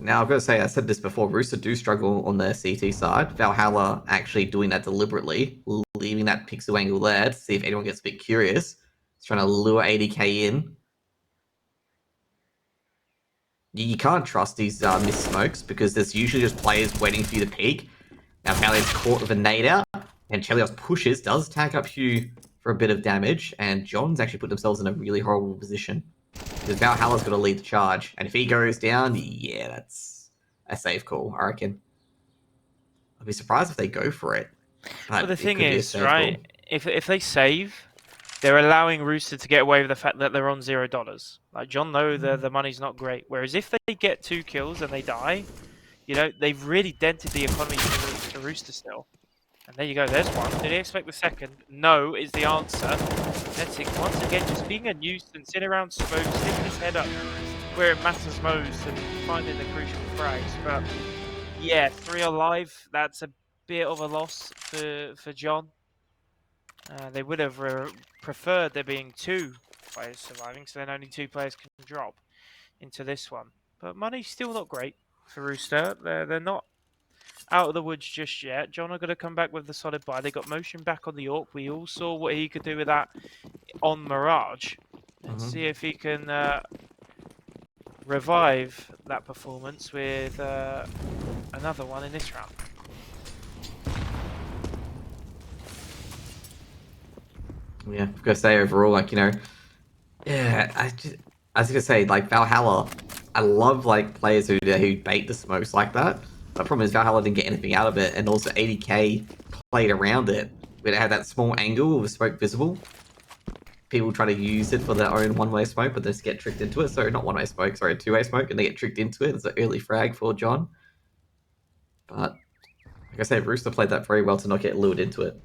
Speaker 1: Now, I've got to say, I said this before, Rooster do struggle on their CT side. Valhalla actually doing that deliberately, leaving that pixel angle there to see if anyone gets a bit curious. He's trying to lure 80k in. You can't trust these missed smokes because there's usually just players waiting for you to peek. Now, Valiant's caught with a nade out, and Chelios pushes, does tag up Hugh for a bit of damage, and John's actually put themselves in a really horrible position. Because Valhalla's got to lead the charge, and if he goes down, yeah, that's a safe call, I reckon. I'd be surprised if they go for it.
Speaker 2: But the thing is, right,
Speaker 1: call.
Speaker 2: if they save, they're allowing Rooster to get away with the fact that they're on $0. Like, John know the money's not great. Whereas if they get 2 kills and they die, you know, they've really dented the economy for Rooster still. And there you go, there's one. Did he expect the second? No is the answer. Netic, once again, just being a nuisance, sitting around smoke, sticking his head up where it matters most and finding the crucial frags. But yeah, 3 alive, that's a bit of a loss for John. They would have preferred there being 2 players surviving, so then only 2 players can drop into this one. But money's still not great for Rooster. They're not out of the woods just yet. John are going to come back with the solid buy. They got motion back on the Orc. We all saw what he could do with that on Mirage. Let's see if he can revive that performance with another one in this round.
Speaker 1: Yeah, I've got to say overall, like, you know, yeah, I was gonna say, like, Valhalla, I love, like, players who bait the smokes like that. The problem is Valhalla didn't get anything out of it, and also 80k played around it. Where they had that small angle with smoke visible. People try to use it for their own one-way smoke, but they just get tricked into it. So not one-way smoke, sorry, two-way smoke, and they get tricked into it. It's an early frag for John. But, like I said, Rooster played that very well to not get lured into it.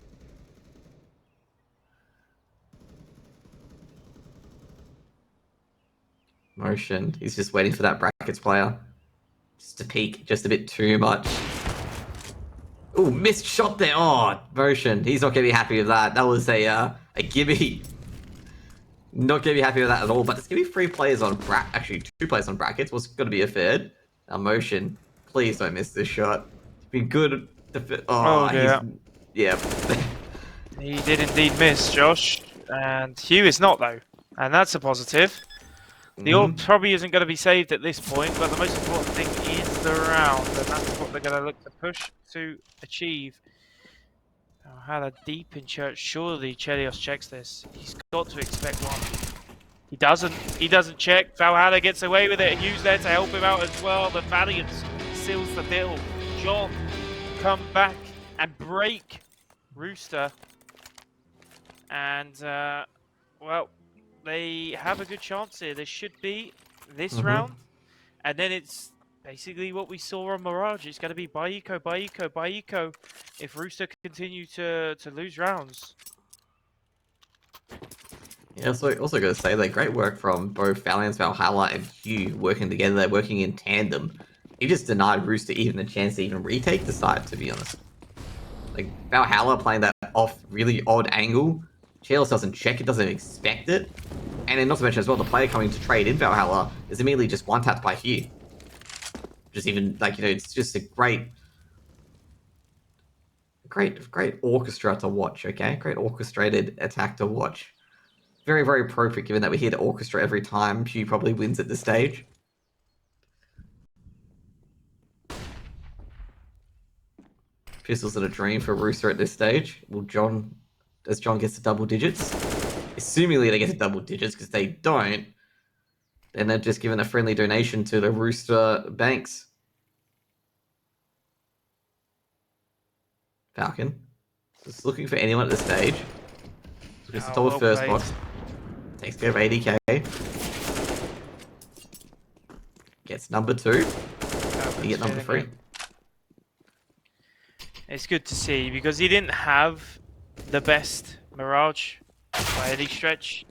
Speaker 1: Motion. He's just waiting for that brackets player. Just to peek just a bit too much. Oh, missed shot there. Oh, Motion. He's not going to be happy with that. That was a gimme. Not going to be happy with that at all. But there's going to be 3 players on actually 2 players on brackets. Was going to be a third. Motion. Please don't miss this shot. It's been good. Oh,
Speaker 2: dear.
Speaker 1: Yeah.
Speaker 2: He did indeed miss, Josh. And Hugh is not, though. And that's a positive. The Orb probably isn't going to be saved at this point, but the most important thing is the round, and that's what they're going to look to push to achieve. Oh, how they're deep in church. Surely Chelios checks this. He's got to expect one. He doesn't. He doesn't check. Valhalla gets away with it. Hugh's there to help him out as well. The Valiance seals the deal. John come back and break Rooster. And, well, they have a good chance here. There should be this round. And then it's basically what we saw on Mirage. It's going to be buy eco, buy eco, buy eco if Rooster continue to lose rounds.
Speaker 1: Yeah, so also got to say that great work from both Valiance, Valhalla, and Hugh working together. They're working in tandem. He just denied Rooster even a chance to even retake the side, to be honest. Like, Valhalla playing that off really odd angle. Chelios doesn't check it, doesn't expect it. And then not to mention as well, the player coming to trade in Valhalla is immediately just one-tapped by Hugh. Just even, like, you know, it's just a great orchestra to watch, okay? Great orchestrated attack to watch. Very, very appropriate given that we hear the orchestra every time Hugh probably wins at this stage. Pistols in a dream for Rooster at this stage. Will John, as John gets to double digits? Assumingly they get to double digits, because they don't, then they're just given a friendly donation to the Rooster banks. Falcon. Just looking for anyone at this stage. Gets the top of first box. Takes care of 80k. Gets number 2. You get number 3.
Speaker 2: It's good to see because he didn't have the best Mirage by any stretch.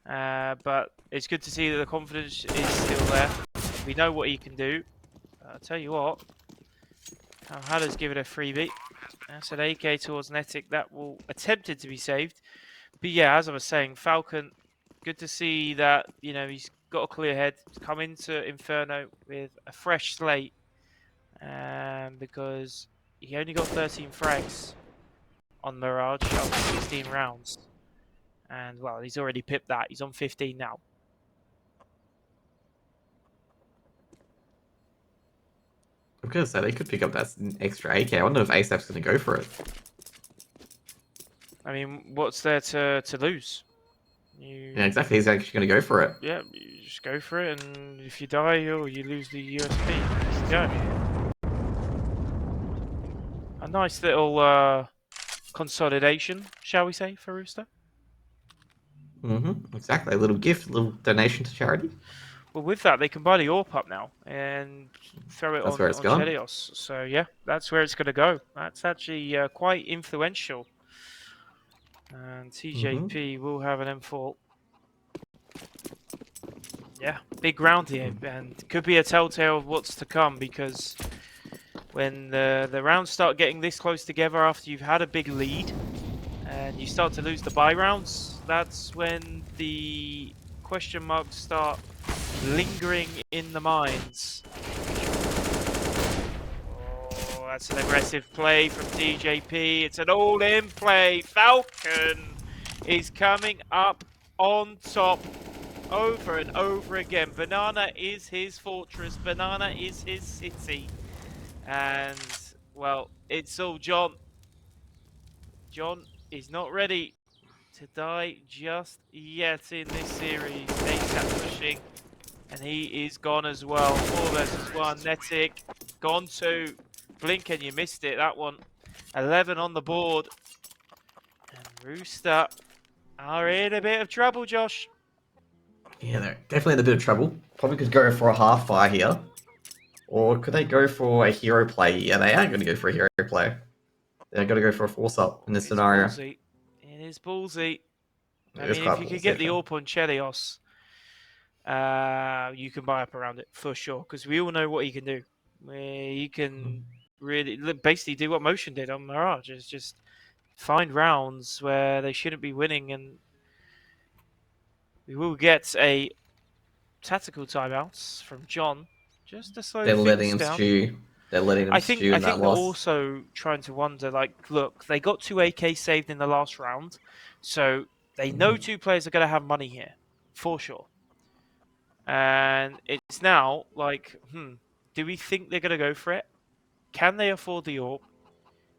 Speaker 2: But it's good to see that the confidence is still there. We know what he can do. I'll tell you what. HUGH give it a freebie. That's an AK towards Netic. That will attempted to be saved. But yeah, as I was saying, Falcon good to see that, you know, he's got a clear head to come into Inferno with a fresh slate, because he only got 13 frags on Mirage after 16 rounds. And, well, he's already pipped that. He's on 15 now.
Speaker 1: I'm gonna say they could pick up that extra AK. I wonder if ASAP's gonna go for it.
Speaker 2: I mean, what's there to lose?
Speaker 1: Yeah, exactly. He's actually gonna go for it.
Speaker 2: Yeah, you just go for it, and if you die or you lose the USP, there you go. A nice little consolidation, shall we say, for Rooster?
Speaker 1: Exactly. A little gift, a little donation to charity.
Speaker 2: Well, with that, they can buy the AWP up now and throw it
Speaker 1: That's where it's
Speaker 2: on
Speaker 1: gone.
Speaker 2: Chelios. So, yeah, that's where it's going to go. That's actually quite influential. And TJP will have an M4. Yeah, big round here, and could be a telltale of what's to come, because when the rounds start getting this close together after you've had a big lead and you start to lose the buy rounds, that's when the question marks start lingering in the minds. Oh, that's an aggressive play from TJP. It's an all-in play. Falcon is coming up on top over and over again. Banana is his fortress. Banana is his city. And, well, it's all John. John is not ready to die just yet in this series. ASAP pushing, and he is gone as well. 4 versus 1. Netic gone 2. Blink, and you missed it, that one. 11 on the board. And Rooster are in a bit of trouble, Josh.
Speaker 1: Yeah, they're definitely in a bit of trouble. Probably could go for a half fire here. Or could they go for a hero play? Yeah, they are going to go for a hero play. They're going to go for a force up in this scenario.
Speaker 2: Ballsy. It is ballsy. I
Speaker 1: It is
Speaker 2: mean,
Speaker 1: quite
Speaker 2: if you could
Speaker 1: ballsy,
Speaker 2: get the
Speaker 1: okay.
Speaker 2: AWP on Chelios, you can buy up around it for sure, because we all know what he can do. He can really basically do what Motion did on Mirage, is just find rounds where they shouldn't be winning, and we will get a tactical timeouts from John just to slow
Speaker 1: They're letting
Speaker 2: things
Speaker 1: him
Speaker 2: down.
Speaker 1: stew. They're letting him
Speaker 2: I
Speaker 1: stew in
Speaker 2: think
Speaker 1: that
Speaker 2: they're
Speaker 1: loss.
Speaker 2: also trying to wonder, like, look, they got 2 AK saved in the last round, so they know 2 players are going to have money here, for sure. And it's now like, do we think they're going to go for it? Can they afford the AWP?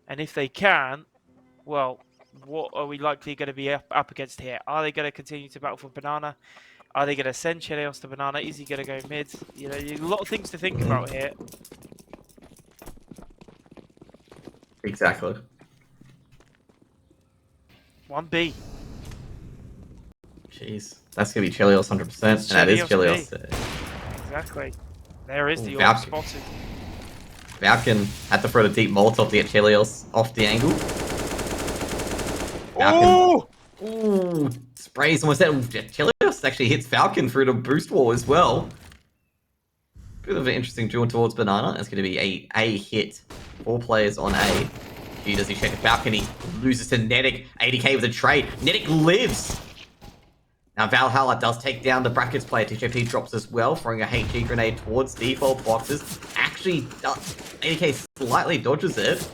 Speaker 2: And if they can, well, what are we likely going to be up against here? Are they going to continue to battle for Banana? Are they going to send Chelios to Banana? Is he going to go mid? You know, a lot of things to think about here.
Speaker 1: Exactly.
Speaker 2: 1B.
Speaker 1: Jeez. That's going to be Chelios 100%. And that is
Speaker 2: Chelios
Speaker 1: Chelios.
Speaker 2: Exactly. There is the AWP
Speaker 1: Falcon.
Speaker 2: spotted.
Speaker 1: Falcon had to throw the deep Molotov to get Chelios off the angle.
Speaker 2: Oh!
Speaker 1: Ooh, sprays almost out. Chelios actually hits Falcon through the boost wall as well. Bit of an interesting duel towards Banana. It's going to be a hit. 4 players on A. He does he check the Falcon. He loses to Netic. 80k with a trade. Netic lives. Now Valhalla does take down the brackets player. TJP drops as well, throwing a HG grenade towards default boxes. Actually, 80k slightly dodges it.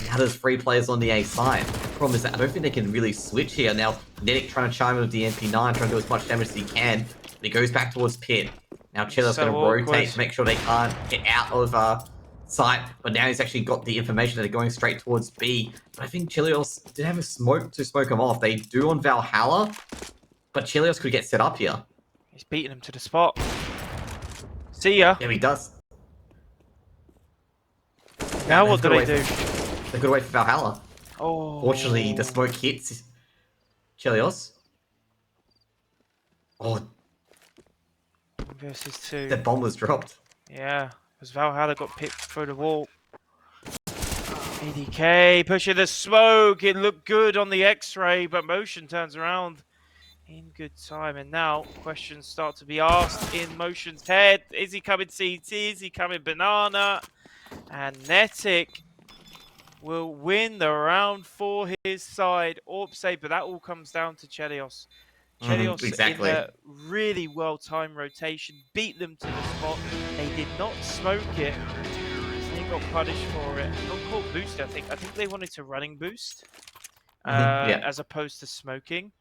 Speaker 1: Now there's 3 players on the A side. Problem is that I don't think they can really switch here. Now Netic trying to chime in with the MP9, trying to do as much damage as he can. But he goes back towards Pit. Now Chiller's
Speaker 2: So
Speaker 1: going to
Speaker 2: awkward.
Speaker 1: rotate to make sure they can't get out of sight. But now he's actually got the information that they're going straight towards B. But I think Chilios did have a smoke to smoke him off. They do on Valhalla. But Chilios could get set up here.
Speaker 2: He's beating him to the spot. See ya.
Speaker 1: Yeah, he does.
Speaker 2: Now what do they do?
Speaker 1: They could wait for Valhalla.
Speaker 2: Oh.
Speaker 1: Fortunately, the smoke hits Chilios. Oh,
Speaker 2: Versus 2.
Speaker 1: the bomb was dropped.
Speaker 2: Yeah, because Valhalla got picked through the wall. ADK pushing the smoke. It looked good on the X-ray, but Motion turns around in good time. And now questions start to be asked in Motion's head. Is he coming CT? Is he coming Banana? And Netic will win the round for his side. AWP save, but that all comes down to Chelios. Chelios
Speaker 1: exactly.
Speaker 2: in a really well-timed rotation, beat them to the spot. They did not smoke it. They got punished for it. Got caught boost, I think. I think they wanted to running boost
Speaker 1: Yeah.
Speaker 2: as opposed to smoking.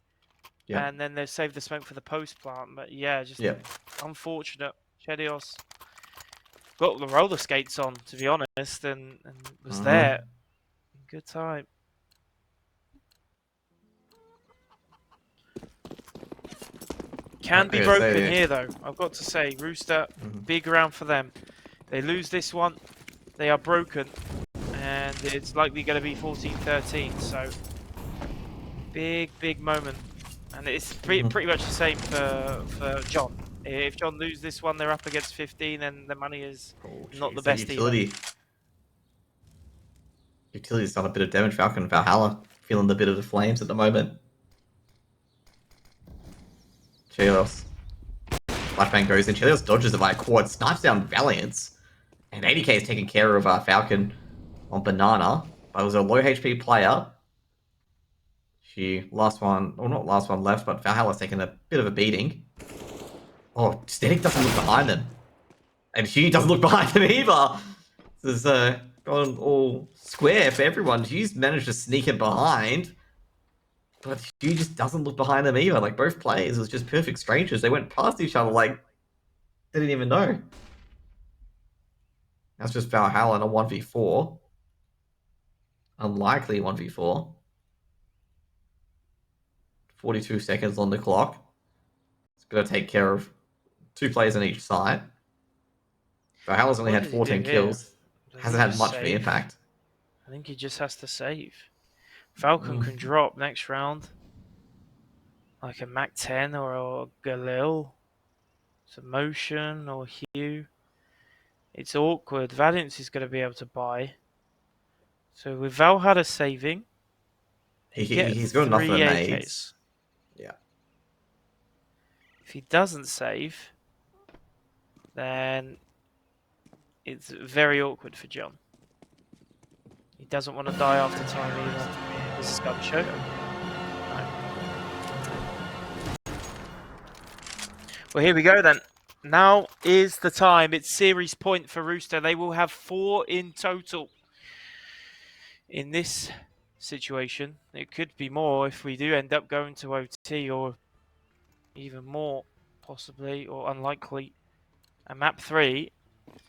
Speaker 1: Yeah.
Speaker 2: And then they saved the smoke for the post plant. But yeah, just
Speaker 1: Yeah.
Speaker 2: unfortunate. Chelios got the roller skates on, to be honest, and was there in good time. Can be broken here, though. I've got to say, Rooster, big round for them. They lose this one, they are broken, and it's likely going to be 14-13. So big moment, and it's pretty much the same for John. If John loses this one, they're up against 15, and the money is not the best either.
Speaker 1: Utility's done a bit of damage. Falcon and Valhalla feeling the bit of the flames at the moment. Chelios. Flashbang goes in. Chelios dodges it by a quad, snipes down Valiance. And 80k is taking care of Falcon on Banana. But it was a low HP player. She, last one, or not last one left, but Valhalla's taken a bit of a beating. Oh, Static doesn't look behind them. And she doesn't look behind them either. This is gone all square for everyone. She's managed to sneak in behind. But she just doesn't look behind them either. Like, both players was just perfect strangers. They went past each other like they didn't even know. That's just Valhalla in a 1v4. Unlikely 1v4. 42 seconds on the clock. It's going to take care of 2 players on each side. Valhalla's only had 14 kills. Hasn't had much of an impact.
Speaker 2: I think he just has to save. Falcon can drop next round. Like a Mac 10 or a Galil. Some motion or HUGH. It's awkward. Valiance is going to be able to buy. So with Valhalla saving,
Speaker 1: he's got enough of
Speaker 2: AKs.
Speaker 1: nades. Yeah.
Speaker 2: If he doesn't save, then it's very awkward for John. He doesn't want to die after time either. This is got to show. Well, here we go then. Now is the time. It's series point for Rooster. They will have 4 in total in this situation. It could be more if we do end up going to OT, or even more, possibly, or unlikely. And map 3.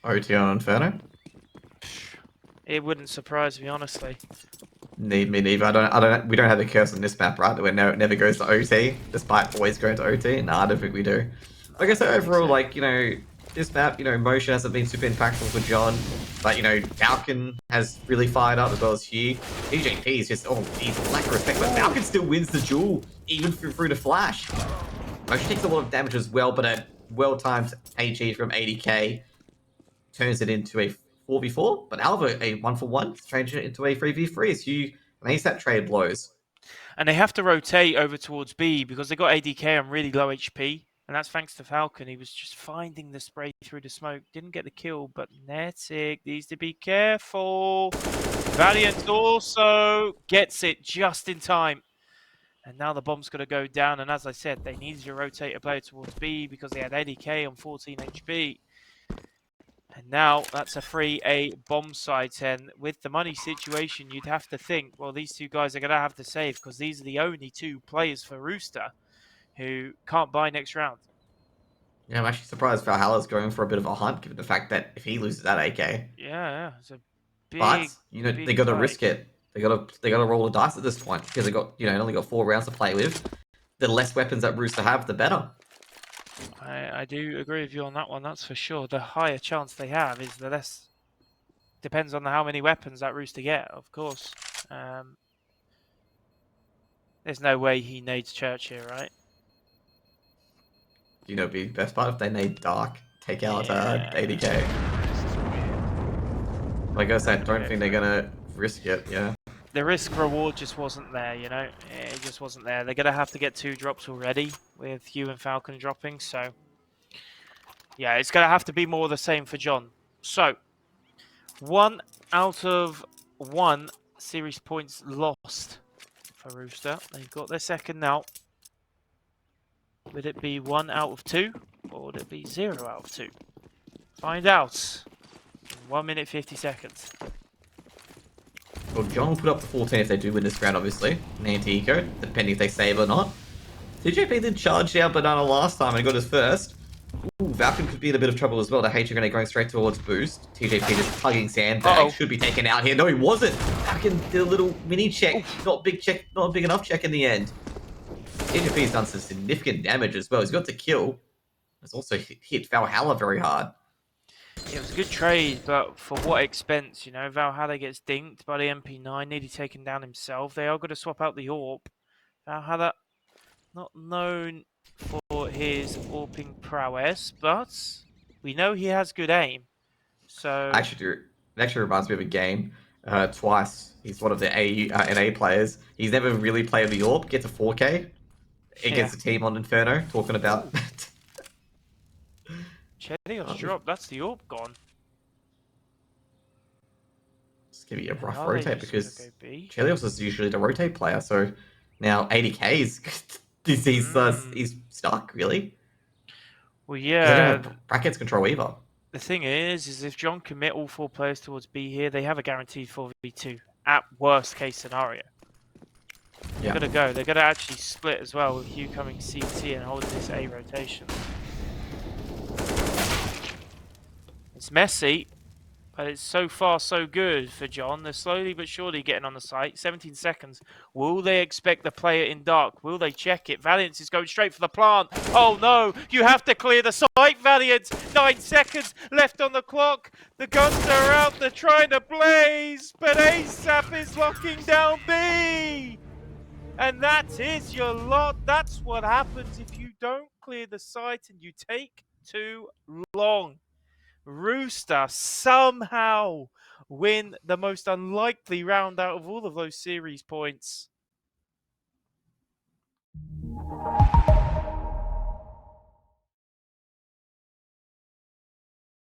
Speaker 1: OT on Inferno?
Speaker 2: It wouldn't surprise me, honestly.
Speaker 1: Me neither. We don't have the curse on this map, right? That it never goes to OT, despite always going to OT. Nah, I don't think we do. Like I said, overall, like, this map, motion hasn't been super impactful for John, but, Falcon has really fired up as well as HUGH. EJP is just, he's lack of respect, but Falcon still wins the duel, even through the flash. Motion takes a lot of damage as well, but a well-timed AG from 80k turns it into a 4v4, but Alva, a 1-for-1, changes it into a 3v3 as HUGH and ASAP trade blows.
Speaker 2: And they have to rotate over towards B because they got ADK on really low HP. And that's thanks to Falcon. He was just finding the spray through the smoke. Didn't get the kill, but Netic needs to be careful. Valiant also gets it just in time. And now the bomb's going to go down. And as I said, they needed to rotate a player towards B because they had ADK on 14 HP. And now that's a free A bomb site. And with the money situation, you'd have to think, well, these 2 guys are going to have to save because these are the only 2 players for Rooster who can't buy next round.
Speaker 1: Yeah, I'm actually surprised Valhalla's going for a bit of a hunt, given the fact that if he loses that AK.
Speaker 2: Yeah, it's a big.
Speaker 1: But they got to risk it. They got to roll the dice at this point because they got only got 4 rounds to play with. The less weapons that Rooster have, the better.
Speaker 2: I do agree with you on that one. That's for sure. The higher chance they have is the less. Depends on how many weapons that Rooster get, of course. There's no way he nades Church here, right?
Speaker 1: It'd be the best part if they need Dark, take out 80k. Like I said, don't think they're gonna risk it. Yeah.
Speaker 2: The risk reward just wasn't there, It just wasn't there. They're gonna have to get 2 drops already with HUGH and Falcon dropping. So, yeah, it's gonna have to be more the same for John. So, 1 out of 1 series points lost for Rooster. They've got their second now. Would it be 1 out of 2? Or would it be 0 out of 2? Find out in 1 minute 50 seconds.
Speaker 1: Well, John will put up the 14 if they do win this round, obviously. An anti-eco, depending if they save or not. TJP did charge down Banana last time and got his first. Ooh, Falcon could be in a bit of trouble as well. The HUGH grenade going straight towards boost. TJP just hugging Sandbag. Should be taken out here. No, he wasn't. Falcon did a little mini check. Not big check. Not a big enough check in the end. TJP's done some significant damage as well. He's got to kill. He's also hit Valhalla very hard.
Speaker 2: It was a good trade, but for what expense? You know, Valhalla gets dinked by the MP9, nearly taken down himself. They are going to swap out the AWP. Valhalla, not known for his AWPing prowess, but we know he has good aim. So
Speaker 1: Actually, it actually reminds me of a game. Twice. He's one of the NA players. He's never really played the AWP. Gets a 4K against a team on Inferno. Talking about.
Speaker 2: Chelios drop. That's the AWP gone.
Speaker 1: It's gonna be a rough
Speaker 2: Are they
Speaker 1: rotate
Speaker 2: just gonna
Speaker 1: because
Speaker 2: go B?
Speaker 1: Chelios is usually the rotate player. So now 80k is he's stuck really.
Speaker 2: Well,
Speaker 1: They
Speaker 2: yeah.
Speaker 1: don't have brackets control either.
Speaker 2: The thing is if John commit all 4 players towards B here, they have a guaranteed 4v2 at worst case scenario. They're gonna go. They're gonna actually split as well with Hugh coming CT and holding this A rotation. It's messy, but it's so far so good for John. They're slowly but surely getting on the site. 17 seconds. Will they expect the player in dark? Will they check it? Valiance is going straight for the plant. Oh no! You have to clear the site, Valiance! 9 seconds left on the clock. The guns are out. They're trying to blaze, but ASAP is locking down B! And that is your lot. That's what happens if you don't clear the site and you take too long. Rooster somehow win the most unlikely round out of all of those series points.